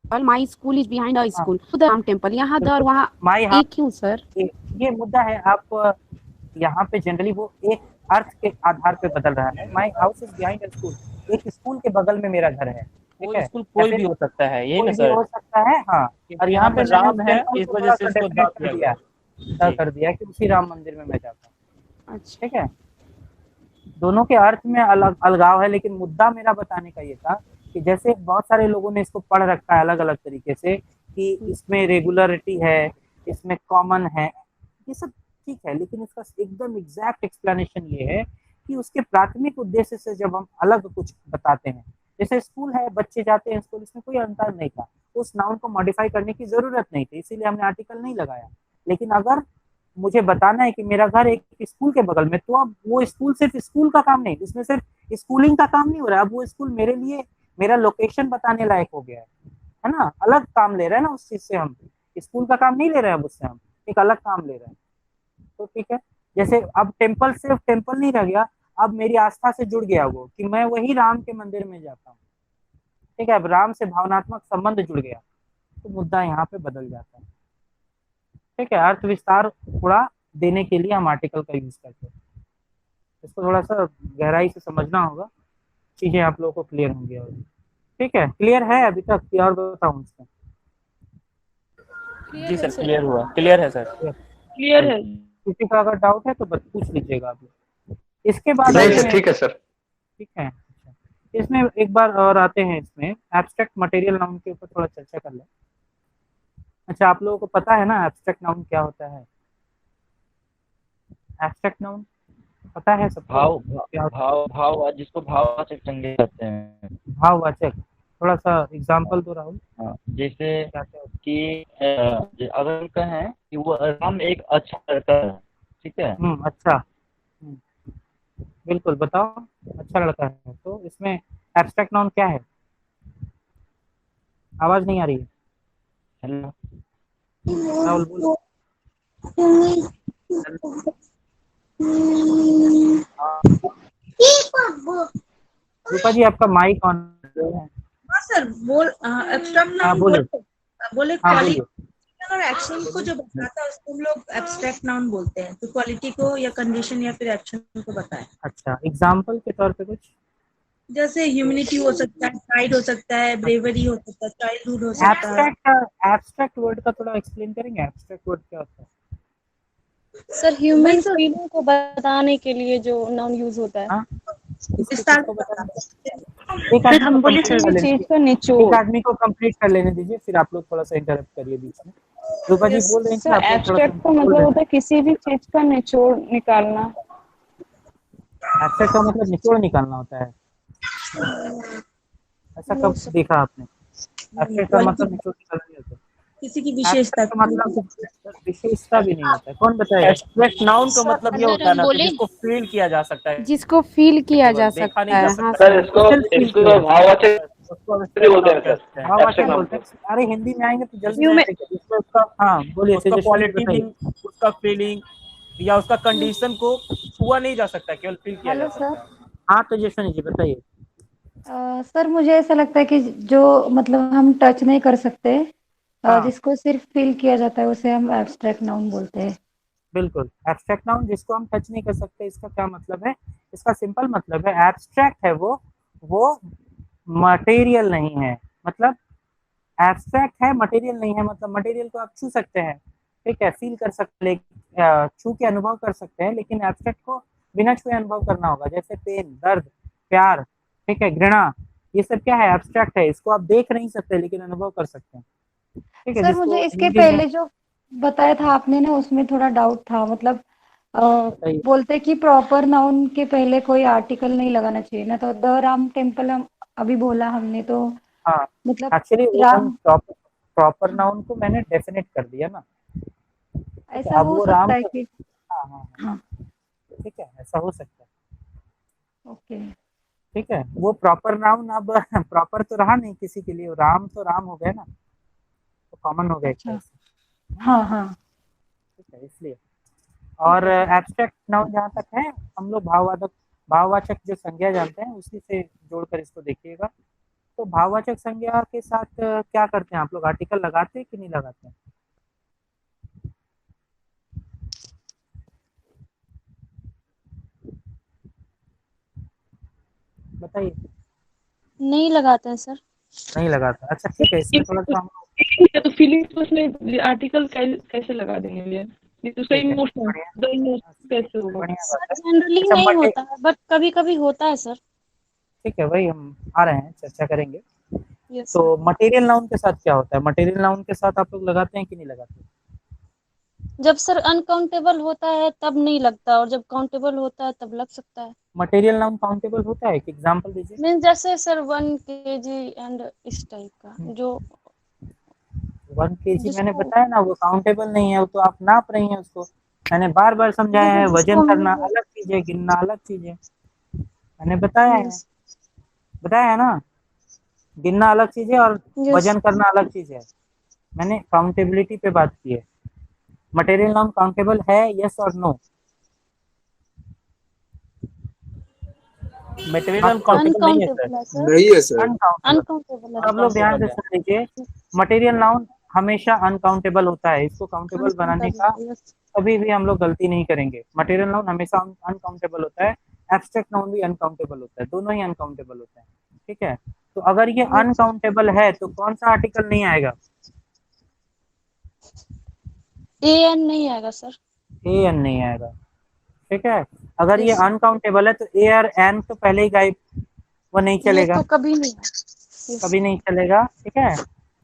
my school is behind a school, the Ram temple, यहाँ द और वहाँ एक क्यों सर? ये मुद्दा है, आप यहाँ पे जनरली वो एक अर्थ के आधार पे बदल रहा है। My house is behind a school, एक स्कूल के बगल में मेरा घर है, ठीक है। स्कूल कोई भी हो सकता है, यही ना सर? सर? हो सकता है, हाँ। और यहाँ पे राम है, इस वजह से इसको द किया गया, कर दिया कि उसी राम मंदिर में मैं जाता हूँ। अच्छा, ठीक है, दोनों के अर्थ में अलगाव है, लेकिन मुद्दा मेरा बताने का ये था कि जैसे बहुत सारे लोगों ने इसको पढ़ रखा है अलग अलग तरीके से कि इसमें रेगुलरिटी है, इसमें कॉमन है, ये सब ठीक है, लेकिन इसका एकदम एग्जैक्ट एक्सप्लेनेशन ये है कि उसके प्राथमिक उद्देश्य से जब हम अलग कुछ बताते हैं, जैसे स्कूल है, बच्चे जाते हैं स्कूल, इसमें कोई अंतर नहीं था, उस नाउन को मॉडिफाई करने की जरूरत नहीं थी, इसीलिए हमने आर्टिकल नहीं लगाया। लेकिन अगर मुझे बताना है कि मेरा घर एक स्कूल के बगल में, तो अब वो स्कूल सिर्फ स्कूल का काम नहीं, उसमें सिर्फ स्कूलिंग का काम नहीं हो रहा है, अब वो स्कूल मेरे लिए मेरा लोकेशन बताने लायक हो गया है ना, अलग काम ले रहे हैं ना उस चीज से, हम स्कूल का काम नहीं ले रहे हैं उससे, हम एक अलग काम ले रहे हैं। तो ठीक है, जैसे अब टेम्पल सिर्फ टेम्पल नहीं रह गया, अब मेरी आस्था से जुड़ गया वो कि मैं वही राम के मंदिर में जाता हूँ, ठीक है, अब राम से भावनात्मक संबंध जुड़ गया, तो मुद्दा यहाँ पे बदल जाता है। ठीक है, अर्थ विस्तार थोड़ा देने के लिए हम आर्टिकल का यूज करते हैं, इसको थोड़ा सा गहराई से समझना होगा, चीजें आप लोगों को क्लियर होंगी। और ठीक है, क्लियर है अभी तक कि और बताऊं इसमें? जी सर, क्लियर हुआ, क्लियर है सर, क्लियर है। किसी का अगर डाउट है तो बस पूछ लीजिएगा आप लोग। इसके बाद ठीक है सर, ठीक है, इसमें एक बार और आते हैं, इसमें एब्स्ट्रैक्ट मटेरियल नाउन के ऊपर थोड़ा चर्चा कर लें। अच्छा, आप लोगों को पता है ना एब्स्ट्रैक्ट नाउन क्या होता है? एब्स्ट्रैक्ट नाउन पता है सबको? भाव जिसको भाववाचक संज्ञा कहते हैं। भाववाचक, थोड़ा सा एग्जांपल दो राहुल। जैसे कि अगर कहें कि वो राम एक अच्छा लड़का है, ठीक है। अच्छा, बिल्कुल बताओ, अच्छा लड़का है, तो इसमें एब्स्ट्रैक्ट नाउन क्या है? आवाज नहीं आ रही है। हेलो राहुल बोलो। रूपा जी आपका माइक ऑन है। सर बोल एब्स्ट्रैक्ट नाउन बोले क्वालिटी और एक्शन को जो बताता है उसको हम लोग एब्स्ट्रैक्ट नाउन बोलते हैं, तो क्वालिटी को या कंडीशन या फिर एक्शन को बताएं। अच्छा, एग्जांपल के तौर पे कुछ, जैसे ह्यूमैनिटी हो सकता है, प्राइड हो सकता है, ब्रेवरी हो सकता है, चाइल्डहुड हो सकता है। एब्स्ट्रैक्ट वर्ड का थोड़ा एक्सप्लेन करेंगे, एब्स्ट्रैक्ट वर्ड क्या होता है? सर ह्यूमन फीलिंग को बताने के लिए जो नाउन यूज होता है। एक आदमी को कंप्लीट कर लेने दीजिए, फिर आप लोग थोड़ा सा इंटरप्ट करिए बीच में। रूपा जी बोल रहे हैं कि एब्स्ट्रैक्ट का मतलब होता है किसी भी चीज का निचोड़ निकालना। एब्स्ट्रैक्ट का मतलब निचोड़ निकालना होता है, ऐसा कब देखा आपने? एब्स्ट्रैक्ट का मतलब निचोड़ निकालना नहीं होता, किसी की विशेषता का मतलब विशेषता भी नहीं होता है। कौन बताएगा? एब्स्ट्रैक्ट नाउन का मतलब ये होता है ना जिसको फील किया जा सकता है, जिसको फील किया जा सकता है। हाँ सर इसको भाववाचक बोलते हैं सर, भाववाचक बोलते हैं। अरे हिंदी में आएंगे तो जल्दी इसको उसका, हाँ बोलिए, उसका क्वालिटी, उसका फीलिंग या उसका कंडीशन को छुआ नहीं जा सकता, केवल फील किया जा सकता है। हाँ तो जयश्वनी जी बताइए। सर मुझे ऐसा लगता है कि जो मतलब हम टच नहीं कर सकते, जिसको सिर्फ फील किया जाता है उसे हम एब्स्ट्रैक्ट नाउन बोलते हैं। बिल्कुल, एब्स्ट्रैक्ट नाउन जिसको हम टच नहीं कर सकते, इसका क्या मतलब है? इसका सिंपल मतलब है एब्स्ट्रैक्ट है वो मटेरियल नहीं है, मतलब एब्स्ट्रैक्ट है, मटेरियल नहीं है, मतलब मटेरियल को आप छू सकते हैं, ठीक है, फील कर सकते, छू के अनुभव कर सकते हैं, लेकिन एब्स्ट्रैक्ट को बिना छुए अनुभव करना होगा, जैसे पेन, दर्द, प्यार, ठीक है, घृणा, ये सब क्या है? एब्स्ट्रैक्ट है, इसको आप देख नहीं सकते लेकिन अनुभव कर सकते हैं। ठीक है सर मुझे इसके पहले जो बताया था आपने ना, उसमें थोड़ा डाउट था, मतलब बोलते कि प्रॉपर नाउन के पहले कोई आर्टिकल नहीं लगाना चाहिए ना, तो द राम टेम्पल हम अभी बोला हमने, तो हाँ मतलब एक्चुअली प्रॉपर नाउन को मैंने डेफिनेट कर दिया ना, ऐसा हो सकता है कि हाँ ठीक है, ऐसा हो सकता है। ओके ठीक है, वो प्रॉपर नाउन अब प्रॉपर तो रहा नहीं किसी के लिए, राम तो राम हो गया ना, तो कॉमन हो गया। अच्छा। हाँ हाँ ठीक है, इसलिए। और एब्स्ट्रैक्ट नाउन जहाँ तक है, हम लोग भाववाचक जो संज्ञा जानते हैं उसी से जोड़कर इसको देखिएगा। तो भाववाचक संज्ञा के साथ क्या करते हैं आप लोग? आर्टिकल लगाते हैं कि नहीं लगाते हैं? बताइए। नहीं लगाते हैं सर। नहीं लगाता, अच्छा ठीक है, इसमें थोड़ा सा तो फीलिंग्स उसमें आर्टिकल कैसे लगा देंगे? तो सही इमोशन कैसे होगा? जनरली नहीं होता है, बट कभी कभी होता है सर। ठीक है, वही हम आ रहे हैं, चर्चा करेंगे। तो मटेरियल नाउन के साथ क्या होता है? मटेरियल नाउन के साथ आप लोग लगाते हैं कि नहीं लगाते? जब सर अनकाउंटेबल होता है तब नहीं लगता, और जब काउंटेबल होता है तब लग सकता है। मटेरियल नाउन काउंटेबल होता है? एक एग्जांपल दीजिए। मीन जैसे सर 1 kg एंड इस टाइप का, जो 1 kg मैंने बताया ना, वो काउंटेबल नहीं है, वो तो आप नाप रही हैं उसको, मैंने बार बार समझाया है, वजन करना अलग चीज है, गिनना अलग चीज है। मैंने बताया है ना, गिनना अलग चीज है और वजन करना अलग चीज है। मैंने काउंटेबिलिटी पे बात की है। मटेरियल नाउन काउंटेबल है, यस और नो? मटेरियल काउंटेबल नहीं है सर। नहीं है सर। अनकाउंटेबल सब लोग ध्यान से सुन लीजिए, मटेरियल नाउन हमेशा अनकाउंटेबल होता है। इसको काउंटेबल बनाने का कभी भी हम लोग गलती नहीं करेंगे। मटेरियल नाउन हमेशा अनकाउंटेबल होता है, एब्स्ट्रैक्ट नाउन भी अनकाउंटेबल होता है, दोनों ही अनकाउंटेबल होते हैं। ठीक है, तो अगर ये अनकाउंटेबल है तो कौन सा आर्टिकल नहीं आएगा? एन नहीं आएगा सर। एन नहीं आएगा। ठीक है, अगर ये अनकाउंटेबल है तो ए और एन तो पहले ही गायब, वो नहीं चलेगा, तो कभी नहीं कभी नहीं चलेगा। ठीक है,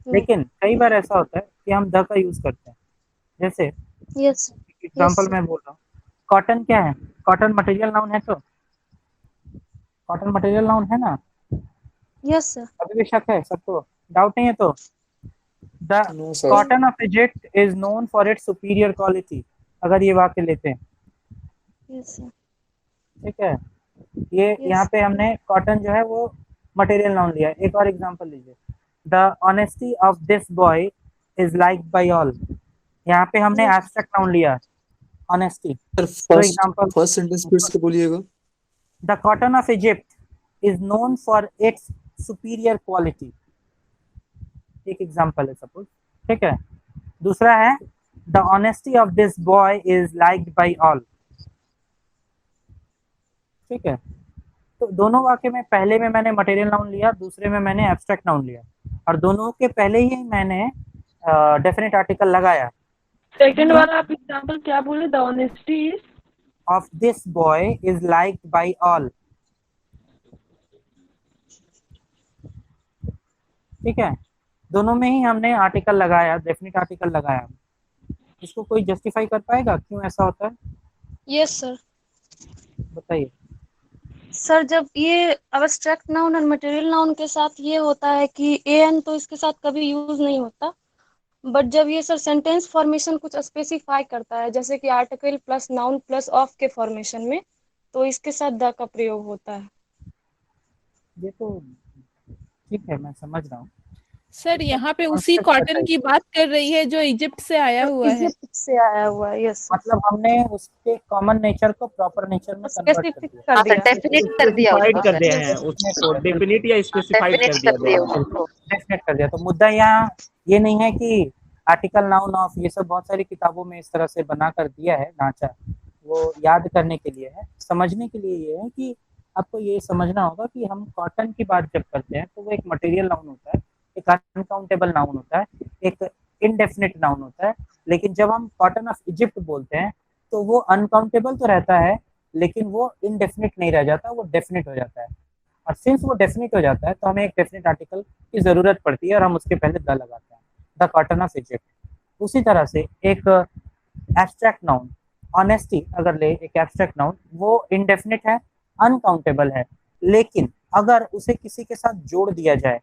लेकिन कई बार ऐसा होता है कि हम द का यूज करते हैं। जैसे एग्जांपल मैं बोल रहा हूँ, कॉटन क्या है? कॉटन मटेरियल नाउन है, तो कॉटन मटेरियल नाउन है ना? Yes sir. अभी भी शक है सबको, डाउट नहीं है तो? The cotton of Egypt is known for its superior quality, अगर ये वाक्य लेते हैं। ठीक है, ये यहाँ पे हमने कॉटन जो है वो मटेरियल नाउन लिया। एक और एग्जांपल लीजिए, the honesty of this boy is liked by all, यहाँ पे हमने एब्स्ट्रैक्ट नाउन लिया, ऑनेस्टी। तो एग्जांपल फर्स्ट सेंटेंस फिर से बोलिएगा। The cotton of Egypt is known for its superior quality, एक एग्जांपल है सपोज। ठीक है, दूसरा है the honesty of this boy is liked by all. ठीक है, तो दोनों वाक्य में पहले में मैंने मटेरियल नाउन लिया, दूसरे में मैंने एब्स्ट्रैक्ट नाउन लिया, और दोनों के पहले ही मैंने डेफिनेट आर्टिकल लगाया। सेकंड वाला आप एग्जांपल क्या बोले? The honesty of this boy is liked by all. ठीक है, दोनों में ही हमने आर्टिकल लगाया, डेफिनेट आर्टिकल लगाया। इसको कोई जस्टिफाई कर पाएगा क्यों ऐसा होता है? Yes sir. बताइए सर, जब ये एब्स्ट्रैक्ट नाउन और मटेरियल नाउन के साथ ये होता है कि एन तो इसके साथ कभी यूज नहीं होता, बट जब ये सर सेंटेंस फॉर्मेशन कुछ स्पेसिफाई करता है, जैसे कि article plus noun plus of के फॉर्मेशन में, तो इसके साथ द का प्रयोग होता है। ये तो ठीक है, मैं समझ रहा हूँ सर। यहाँ पे उसी कॉटन की बात कर रही है जो इजिप्ट से आया हुआ है। इजिप्ट से आया हुआ है, यस। मतलब हमने उसके कॉमन नेचर को प्रॉपर नेचर में कन्वर्ट कर दिया, डेफिनेट कर दिया, स्पेसिफाइड कर दिया है उसने, तो डेफिनेट या स्पेसिफाइड कर दिया, डेफिनेट कर दिया। तो मुद्दा यहाँ ये नहीं है कि आर्टिकल नाउन ऑफ, ये सब बहुत सारी किताबों में इस तरह से बना कर दिया है ढांचा, वो याद करने के लिए है। समझने के लिए ये है कि आपको ये समझना होगा कि हम कॉटन की बात जब करते हैं तो वो एक मटेरियल नाउन होता है, एक अनकाउंटेबल नाउन होता है, एक इनडेफिनिट नाउन होता है। लेकिन जब हम कॉटन ऑफ इजिप्ट बोलते हैं तो वो अनकाउंटेबल तो रहता है, लेकिन वो इनडेफिनिट नहीं रह जाता, वो डेफिनिट हो जाता है। और सिंस वो डेफिनिट हो जाता है तो हमें एक डेफिनिट आर्टिकल की जरूरत पड़ती है और हम उसके पहले द लगाते हैं, द कॉटन ऑफ इजिप्ट। उसी तरह से एक एब्स्ट्रैक्ट नाउन, ऑनेस्टी अगर ले, एक एब्स्ट्रैक्ट नाउन, वो इनडेफिनिट है, अनकाउंटेबल है, लेकिन अगर उसे किसी के साथ जोड़ दिया जाए,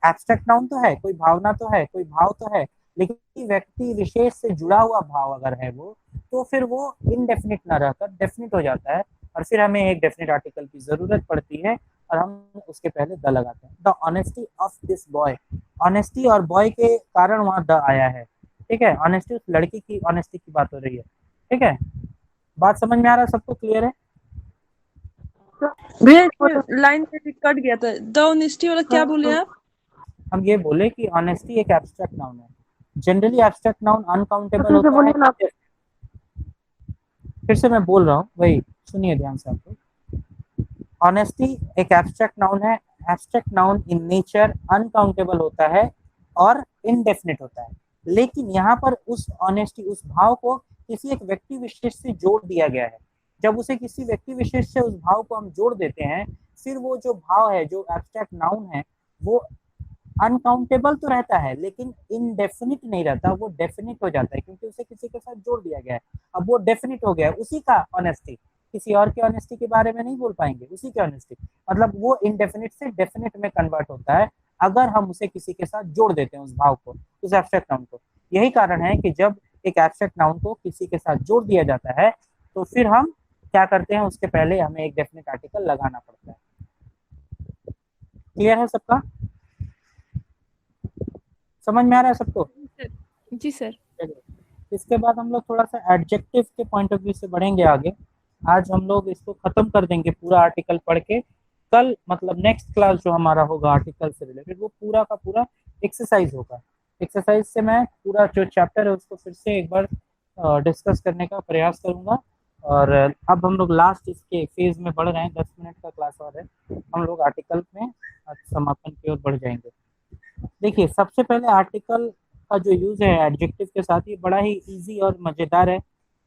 एब्स्ट्रैक्ट नाउन तो है, कोई भावना तो है, कोई भाव तो है, लेकिन व्यक्ति विशेष से जुड़ा हुआ भाव अगर है वो, तो फिर वो इनडेफिनिट ना रहकर डेफिनिट हो जाता है, और फिर हमें एक डेफिनिट आर्टिकल की जरूरत पड़ती है और हम उसके पहले द लगाते हैं। The honesty of this boy, honesty और बॉय के कारण वहाँ द आया है। ठीक है, ऑनेस्टी उस लड़की की ऑनेस्टी की बात हो रही है। ठीक है, बात समझ में आ रहा है सबको? क्लियर है भैया? लाइन पे कट गया था। द ऑनेस्टी वाला क्या बोले आप? हम ये बोले कि ऑनेस्टी एक एब्स्ट्रैक्ट नाउन है। जनरली एब्स्ट्रैक्ट नाउन अनकाउंटेबल होता है। फिर से मैं बोल रहा हूँ, वही सुनिए ध्यान से। आपको ऑनेस्टी एक एब्स्ट्रैक्ट नाउन है। Abstract noun in nature uncountable होता है और इनडेफिनिट होता है, लेकिन यहाँ पर उस ऑनेस्टी, उस भाव को किसी एक व्यक्ति विशेष से जोड़ दिया गया है। जब उसे किसी व्यक्ति विशेष से उस भाव को हम जोड़ देते हैं, फिर वो जो भाव है, जो एब्स्ट्रैक्ट नाउन है, वो अनकाउंटेबल तो रहता है लेकिन इनडेफिनिट नहीं रहता, वो डेफिनिट हो जाता है, क्योंकि उसे किसी के साथ जोड़ दिया गया है। अब वो डेफिनिट हो गया, उसी का ऑनेस्टी, किसी और के ऑनेस्टी के बारे में नहीं बोल पाएंगे, उसी की ऑनेस्टी। मतलब वो इनडेफिनिट से डेफिनिट में कन्वर्ट होता है अगर हम उसे किसी के साथ जोड़ देते हैं, उस भाव को, उस एब्स्ट्रैक्ट नाउन को। यही कारण है कि जब एक एब्स्ट्रैक्ट नाउन को किसी के साथ जोड़ दिया जाता है तो फिर हम क्या करते हैं, उसके पहले हमें एक डेफिनेट आर्टिकल लगाना पड़ता है। क्लियर है सबका? समझ में आ रहा है सबको? जी सर। इसके बाद हम लोग थोड़ा सा एडजेक्टिव के पॉइंट ऑफ व्यू से बढ़ेंगे आगे। आज हम लोग इसको खत्म कर देंगे पूरा आर्टिकल पढ़ के। कल मतलब नेक्स्ट क्लास जो हमारा होगा आर्टिकल से रिलेटेड वो पूरा का पूरा एक्सरसाइज होगा। एक्सरसाइज से मैं पूरा जो चैप्टर है उसको फिर से एक बार डिस्कस करने का प्रयास करूंगा। और अब हम लोग लास्ट इसके फेज में बढ़ रहे हैं, 10 मिनट का क्लास और है, हम लोग आर्टिकल में समापन की ओर बढ़ जाएंगे। देखिए सबसे पहले आर्टिकल का जो यूज है एडजेक्टिव के साथ ये बड़ा ही इजी और मजेदार है,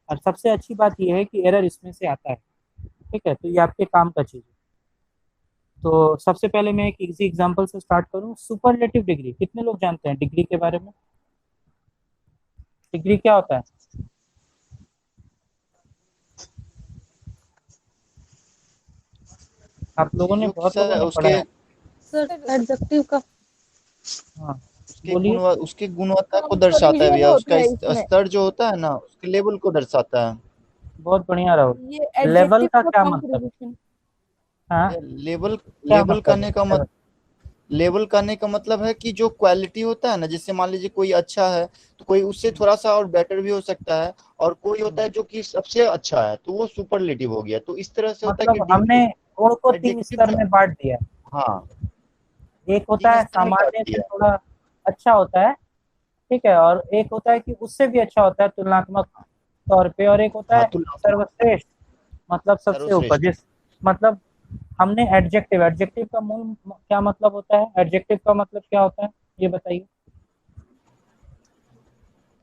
और सबसे अच्छी बात ये है कि एरर इसमें से आता है। ठीक है, तो ये आपके काम का चीज है। तो सबसे पहले मैं एक इजी एग्जांपल से स्टार्ट करूं। सुपरलेटिव डिग्री, कितने लोग जानते हैं डिग्री के बारे में? डिग्री क्या होता है? आप लोगों ने बहुत लोगों ने पढ़ा है सर एडजेक्टिव का। हाँ उसकी गुणवत्ता को दर्शाता है भैया, उसका स्तर जो होता है ना उसके लेवल को दर्शाता है। बहुत बढ़िया रहो। लेवल का क्या मतलब? हाँ लेवल करने का मतलब है कि जो क्वालिटी होता है ना, जैसे मान लीजिए कोई अच्छा है तो कोई उससे थोड़ा सा और बेटर भी हो सकता है, और कोई होता है जो कि सबसे अच्छा है तो वो सुपरलेटिव हो गया। तो इस तरह से होता है कि हमने गुण को 3 स्तर में बांट दिया। हाँ, एक होता है सामान्य से थोड़ा अच्छा होता है, ठीक है, और एक होता है कि उससे भी अच्छा होता है तुलनात्मक तौर पे, और एक होता है सर्वश्रेष्ठ मतलब सबसे ऊपर। जिस मतलब हमने एडजेक्टिव का मूल क्या मतलब होता है? एडजेक्टिव का मतलब क्या होता है ये बताइए।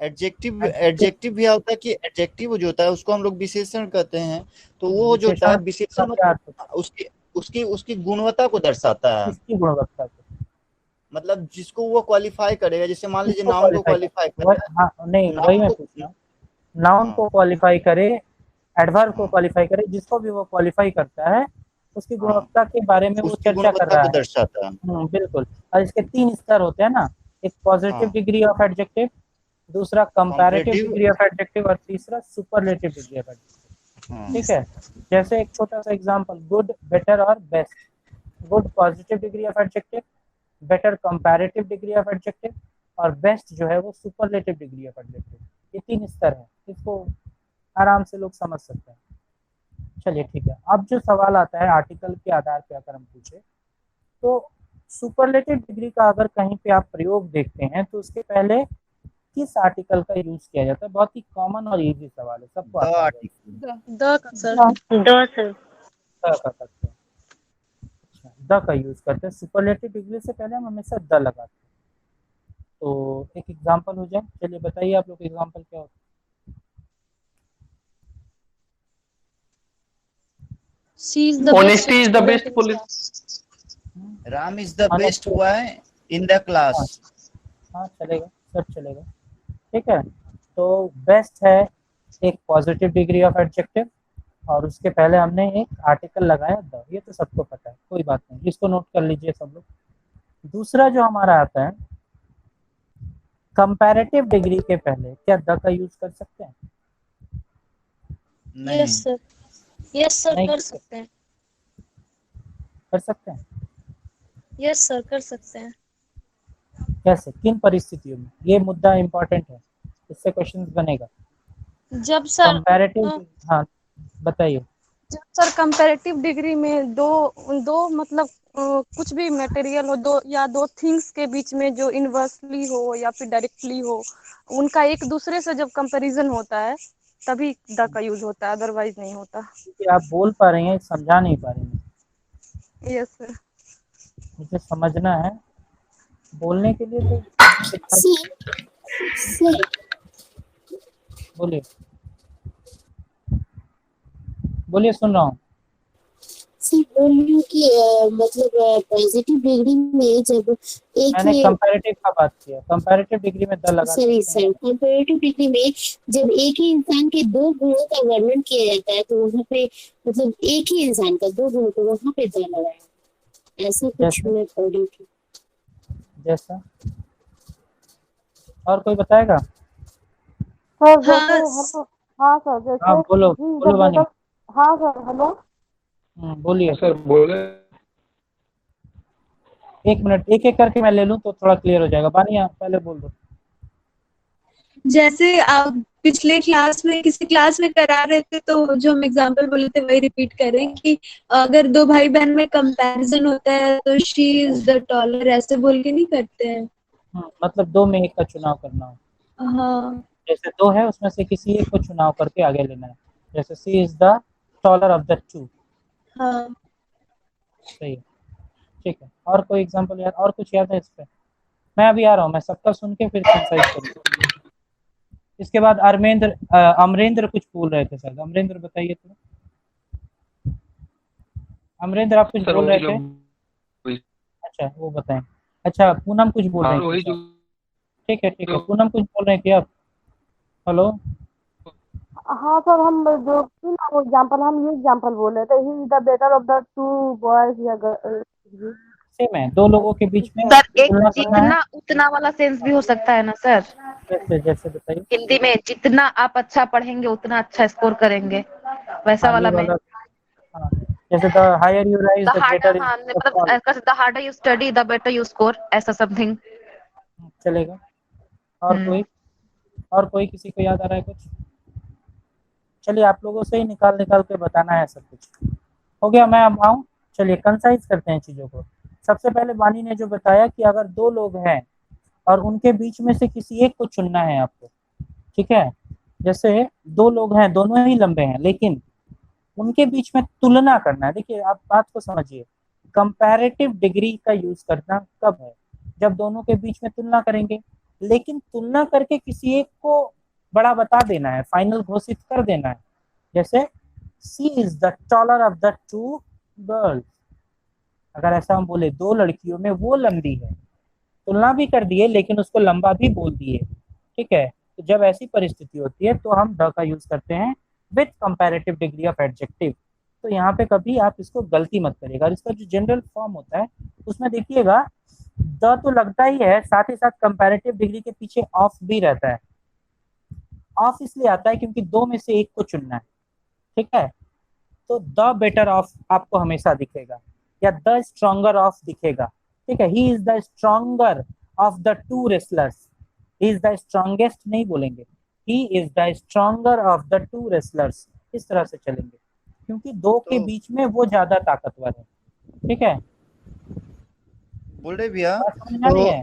एडजेक्टिव भी होता है कि एडजेक्टिव जो होता है उसको हम लोग विशेषण कहते हैं। तो वो जो होता है विशेषण उसकी गुणवत्ता को दर्शाता है। किसकी गुणवत्ता को? मतलब जिसको वो क्वालिफाई करेगा। जैसे मान लीजिए नाउन को क्वालिफाई करता है। हाँ, नहीं वही मैं पूछ रहा हूँ। नाउन को क्वालिफाई करे, एडवर्ब को क्वालिफाई करे, जिसको भी वो क्वालिफाई करता है उसकी गुणवत्ता के बारे में वो चर्चा कर रहा है। बिल्कुल। और इसके 3 स्तर होते हैं ना, एक पॉजिटिव डिग्री ऑफ एडजेक्टिव, दूसरा कंपैरेटिव डिग्री ऑफ एडजेक्टिव, और तीसरा सुपरलेटिव डिग्री ऑफ एडजेक्टिव। ठीक है, जैसे एक छोटा सा एग्जांपल, गुड, बेटर और best. Good positive degree of adjective, better comparative degree of adjective, और बेस्ट जो है वो सुपरलेटिव डिग्री ऑफ एडजेक्टिव। ये 3 स्तर है, इसको आराम से लोग समझ सकते हैं। चलिए ठीक है, अब जो सवाल आता है आर्टिकल के आधार पे अगर हम पूछे तो सुपरलेटिव डिग्री का अगर कहीं पे आप प्रयोग देखते हैं तो उसके पहले किस आर्टिकल का यूज किया जाता है? बहुत ही कॉमन और इजी सवाल है, सबको आता है। द का यूज करते हैं। सुपरलेटिव डिग्री से पहले हम हमेशा द लगाते हैं। तो एक एग्जांपल हो जाए, चलिए बताइए आप लोग एग्जांपल क्या होता है? Honesty is the best police. Ram is the best boy in the class. हाँ चलेगा, सब चलेगा। ठीक है, तो बेस्ट है एक पॉजिटिव डिग्री ऑफ एडजेक्टिव, और उसके पहले हमने एक आर्टिकल लगाया द। ये तो सबको पता है, कोई बात नहीं, इसको नोट कर लीजिए सब लोग। दूसरा जो हमारा आता है कंपैरेटिव डिग्री के पहले क्या द का यूज कर सकते हैं? नहीं। यस सर कर सकते हैं। कर सकते हैं? यस सर कर सकते हैं। कैसे, किन परिस्थितियों में? ये मुद्दा इम्पोर्टेंट है, इससे क्वेश्चन बनेगा। जब सर कंपैरेटिव, हाँ बताइए। जब सर कंपैरेटिव डिग्री में दो मतलब कुछ भी मटेरियल हो, दो थिंग्स के बीच में जो इनवर्सली हो या फिर डायरेक्टली हो, उनका एक दूसरे से जब कंपैरिजन होता है तभी द का यूज होता है, अदरवाइज नहीं होता। आप बोल पा रही हैं, समझा नहीं पा रही हैं। Yes sir. मुझे समझना है, बोलने के लिए तो बोलिए बोलिए, सुन रहा हूँ। सर बोल रही हूँ कि मतलब पॉजिटिव डिग्री में जब एक मैंने कंपैरेटिव का बात किया, कंपैरेटिव डिग्री में द लगा। सर कंपैरेटिव डिग्री में जब एक ही इंसान के 2 गुणों का वर्णन किया जाता है तो वहाँ पे मतलब एक ही इंसान का 2 गुण तो वहाँ पे द लगाया, ऐसा कुछ मैं पढ़ रही थी। जैसा और कोई बताएगा? सर जैसे हाँ हेलो, हाँ सर हाँ जैसे बोलो ही इज बोलो द वानी। बेटर, हाँ सर हेलो, बोलिए सर बोले। एक मिनट, एक एक करके मैं ले लूँ तो थोड़ा क्लियर हो जाएगा। वानी आप पहले बोल दो। जैसे आप पिछले क्लास में किसी क्लास में करा रहे थे, तो जो हम एग्जांपल बोले थे वही रिपीट करें कि अगर दो भाई बहन में कंपैरिजन होता है तो शी इज द टॉलर, ऐसे बोल के नहीं करते हैं। मतलब दो में एक का चुनाव करना हो। हाँ जैसे दो है उसमें से किसी एक को चुनाव करके आगे लेना है। जैसे she is the taller of the two. हाँ सही है, ठीक है। और कोई एग्जांपल याद, और कुछ याद है इस पे? मैं अभी आ रहा हूँ, मैं सबका सुन के फिर कंसाइज करूँगा। इसके बाद अमरेंद्र कुछ बोल रहे थे शायद। अमरेंद्र बताइए तो। अमरेंद्र आप कुछ सर बोल वही रहे थे? जो अच्छा वो बताएं। अच्छा पूनम कुछ बोल हाँ रही थी वही जो शायद। ठीक है ठीक है, पूनम कुछ बोल रही थी आप। हेलो। हाँ सर हम जो थी ना वो एग्जाम्पल, हम ये एग्जाम्पल बोल रहे थे, he is the better of the to boys या गर्ल। सेम है, दो लोगों के बीच में सर एक तुलना करना है। जितना उतना वाला सेंस भी हो सकता है ना सर। जैसे जैसे बताइए। हिंदी में जितना आप अच्छा पढ़ेंगे उतना अच्छा स्कोर करेंगे, वैसा हाँ ये वाला में। वाला। हाँ जैसे the higher you rise the the harder, greater is हाँ द मतलब fall. The harder you study the better you score, ऐसा समथिंग। चलेगा। और कोई, और कोई किसी को याद आ रहा है कुछ? चलिए आप लोगों से ही निकाल निकाल के बताना है सब कुछ। हो गया, मैं अब आऊँ। चलिए कंसाइज करते हैं चीज़ों को। सबसे पहले वानी ने जो बताया कि अगर दो लोग हैं और उनके बीच में से किसी एक को चुनना है आपको, ठीक है। जैसे दो लोग हैं, दोनों ही लंबे हैं, लेकिन उनके बीच में तुलना करना है। देखिए आप बात को समझिए, कंपैरेटिव डिग्री का यूज करना कब है? जब दोनों के बीच में तुलना करेंगे, लेकिन तुलना करके किसी एक को बड़ा बता देना है, फाइनल घोषित कर देना है। जैसे she is the taller of the two girls. अगर ऐसा हम बोले दो लड़कियों में वो लंबी है, तुलना भी कर दिए लेकिन उसको लंबा भी बोल दिए, ठीक है। तो जब ऐसी परिस्थिति होती है तो हम द का यूज करते हैं with comparative degree of adjective. तो यहाँ पे कभी आप इसको गलती मत करिएगा। और इसका जो जनरल फॉर्म होता है उसमें देखिएगा द तो लगता ही है, साथ ही साथ कंपैरेटिव डिग्री के पीछे ऑफ भी रहता है। ऑफ इसलिए आता है क्योंकि दो में से एक को चुनना है, ठीक है। तो द बेटर ऑफ आपको हमेशा दिखेगा या द स्ट्रॉन्गर ऑफ दिखेगा, ठीक है। He is the stronger of the two wrestlers. He is the strongest नहीं बोलेंगे, he is the stronger of the two wrestlers. इस तरह से चलेंगे क्योंकि दो के बीच में वो ज्यादा ताकतवर है, ठीक है। बोल रहे भैया नहीं है।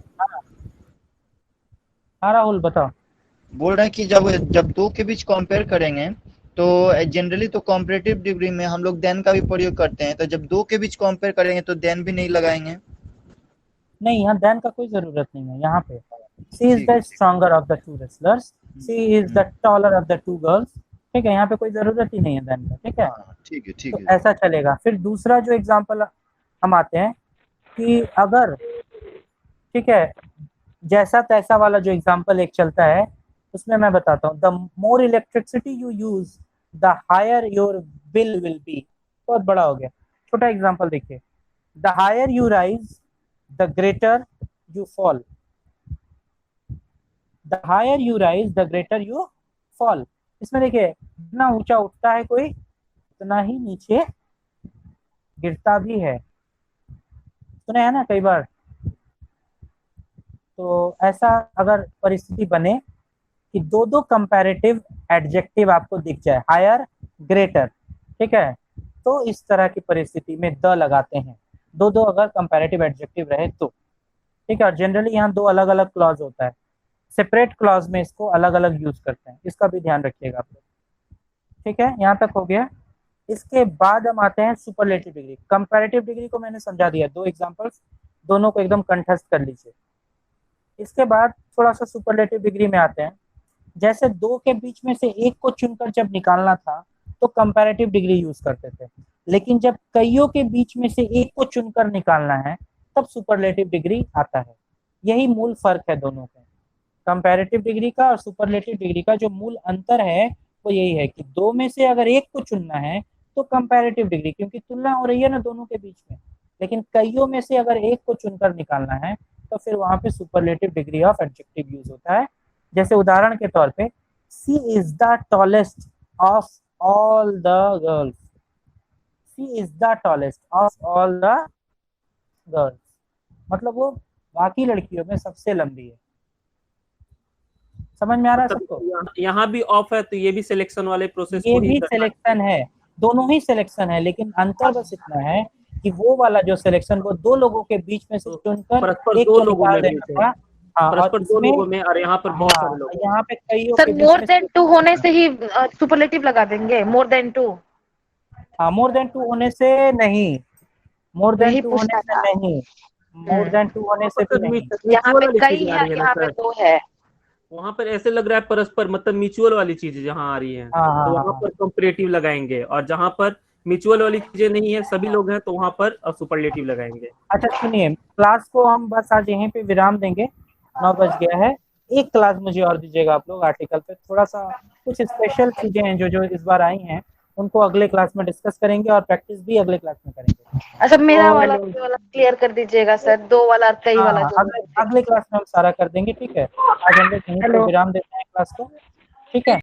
हाँ राहुल बताओ। बोल रहे हैं कि जब जब दो के बीच कंपेयर करेंगे तो जनरली तो कॉम्परेटिव डिग्री में हम लोग देन का भी प्रयोग करते हैं, तो जब दो के बीच कंपेयर करेंगे तो देन भी नहीं लगाएंगे। नहीं, यहाँ देन का कोई जरूरत नहीं है। यहाँ पे she is the stronger of the two wrestlers, she is the taller of the two girls, ठीक है। यहाँ पे कोई जरूरत ही नहीं है देन का, ठीक है। ठीक है ठीक तो है। ऐसा चलेगा। फिर दूसरा जो एग्जांपल हम आते हैं कि अगर, ठीक है, जैसा तैसा वाला जो एग्जांपल एक चलता है उसमें मैं बताता हूँ, the more electricity you use the higher your bill will be. बहुत बड़ा हो गया, छोटा एग्जांपल देखिए, the higher you rise the greater you fall. The higher you rise the greater you fall. इसमें देखिए जितना ऊंचा उठता है कोई उतना ही नीचे गिरता भी है, सुने हैं ना कई बार। तो ऐसा अगर परिस्थिति बने कि दो दो कंपैरेटिव एडजेक्टिव आपको दिख जाए, हायर ग्रेटर, ठीक है, तो इस तरह की परिस्थिति में द लगाते हैं। दो दो अगर कंपैरेटिव एडजेक्टिव रहे तो, ठीक है। और जनरली यहाँ दो अलग अलग क्लॉज होता है, सेपरेट क्लॉज में इसको अलग अलग यूज करते हैं, इसका भी ध्यान रखिएगा आप लोग, ठीक है। यहाँ तक हो गया। इसके बाद हम आते हैं सुपरलेटिव डिग्री। कंपैरेटिव डिग्री को मैंने समझा दिया, दो एग्जांपल्स, दोनों को एकदम कंठस्थ कर लीजिए। इसके बाद थोड़ा सा सुपरलेटिव डिग्री में आते हैं। जैसे दो के बीच में से एक को चुनकर जब निकालना था तो कंपैरेटिव डिग्री यूज करते थे, लेकिन जब कईयों के बीच में से एक को चुनकर निकालना है तब सुपरलेटिव डिग्री आता है। यही मूल फर्क है दोनों का, कंपैरेटिव डिग्री का और सुपरलेटिव डिग्री का। जो मूल अंतर है वो यही है कि दो में से अगर एक को चुनना है तो कंपैरेटिव डिग्री, क्योंकि तुलना हो रही है ना दोनों के बीच में, लेकिन कईयों में से अगर एक को चुनकर निकालना है तो फिर वहां पे superlative degree of adjective use होता है। जैसे उदाहरण के तौर पे she is the tallest of all the girls, she is the tallest of all the girls, मतलब वो बाकी लड़कियों में सबसे लंबी है। समझ में आ रहा है सबको? यहाँ भी ऑफ है तो ये भी सिलेक्शन वाले प्रोसेस ये भी सिलेक्शन है, दोनों ही सिलेक्शन है, लेकिन अंतर बस इतना है कि वो वाला जो सिलेक्शन वो दो लोगों के बीच में से चुनकर एक दो को लोगों निकाल में देना था। हाँ, और परस्पर दो लोगों में, और यहाँ पर बहुत सारे लोग, यहाँ पे कई सर मोर देन 2 होने से ही सुपरलेटिव लगा देंगे, मोर देन 2। हाँ, मोर देन 2 होने से नहीं, मोर देन 2 होने से नहीं, मोर देन 2 होने से भी नहीं। यहाँ पे कई है, यहाँ पे 2 है। वहाँ पर ऐसे लग रहा है परस्पर, मतलब म्यूचुअल वाली चीजें जहाँ आ रही हैं तो वहाँ पर कंपैरेटिव लगाएंगे, और जहाँ पर म्यूचुअल वाली चीजें नहीं है, सभी लोग हैं, तो वहाँ पर सुपरलेटिव लगाएंगे। अच्छा सुनिए, क्लास को हम बस आज यहीं पे विराम देंगे, 9 बज गया है। एक क्लास मुझे और दीजिएगा आप लोग आर्टिकल पे, थोड़ा सा कुछ स्पेशल चीजें हैं जो इस बार आई हैं, उनको अगले क्लास में डिस्कस करेंगे और प्रैक्टिस भी अगले क्लास में करेंगे। अच्छा मेरा वाला क्लियर कर दीजिएगा सर, 2 वाला और कई वाला अगले क्लास में हम सारा कर देंगे, ठीक है? आज हम लोग यहीं पे विराम देते हैं क्लास को, ठीक है?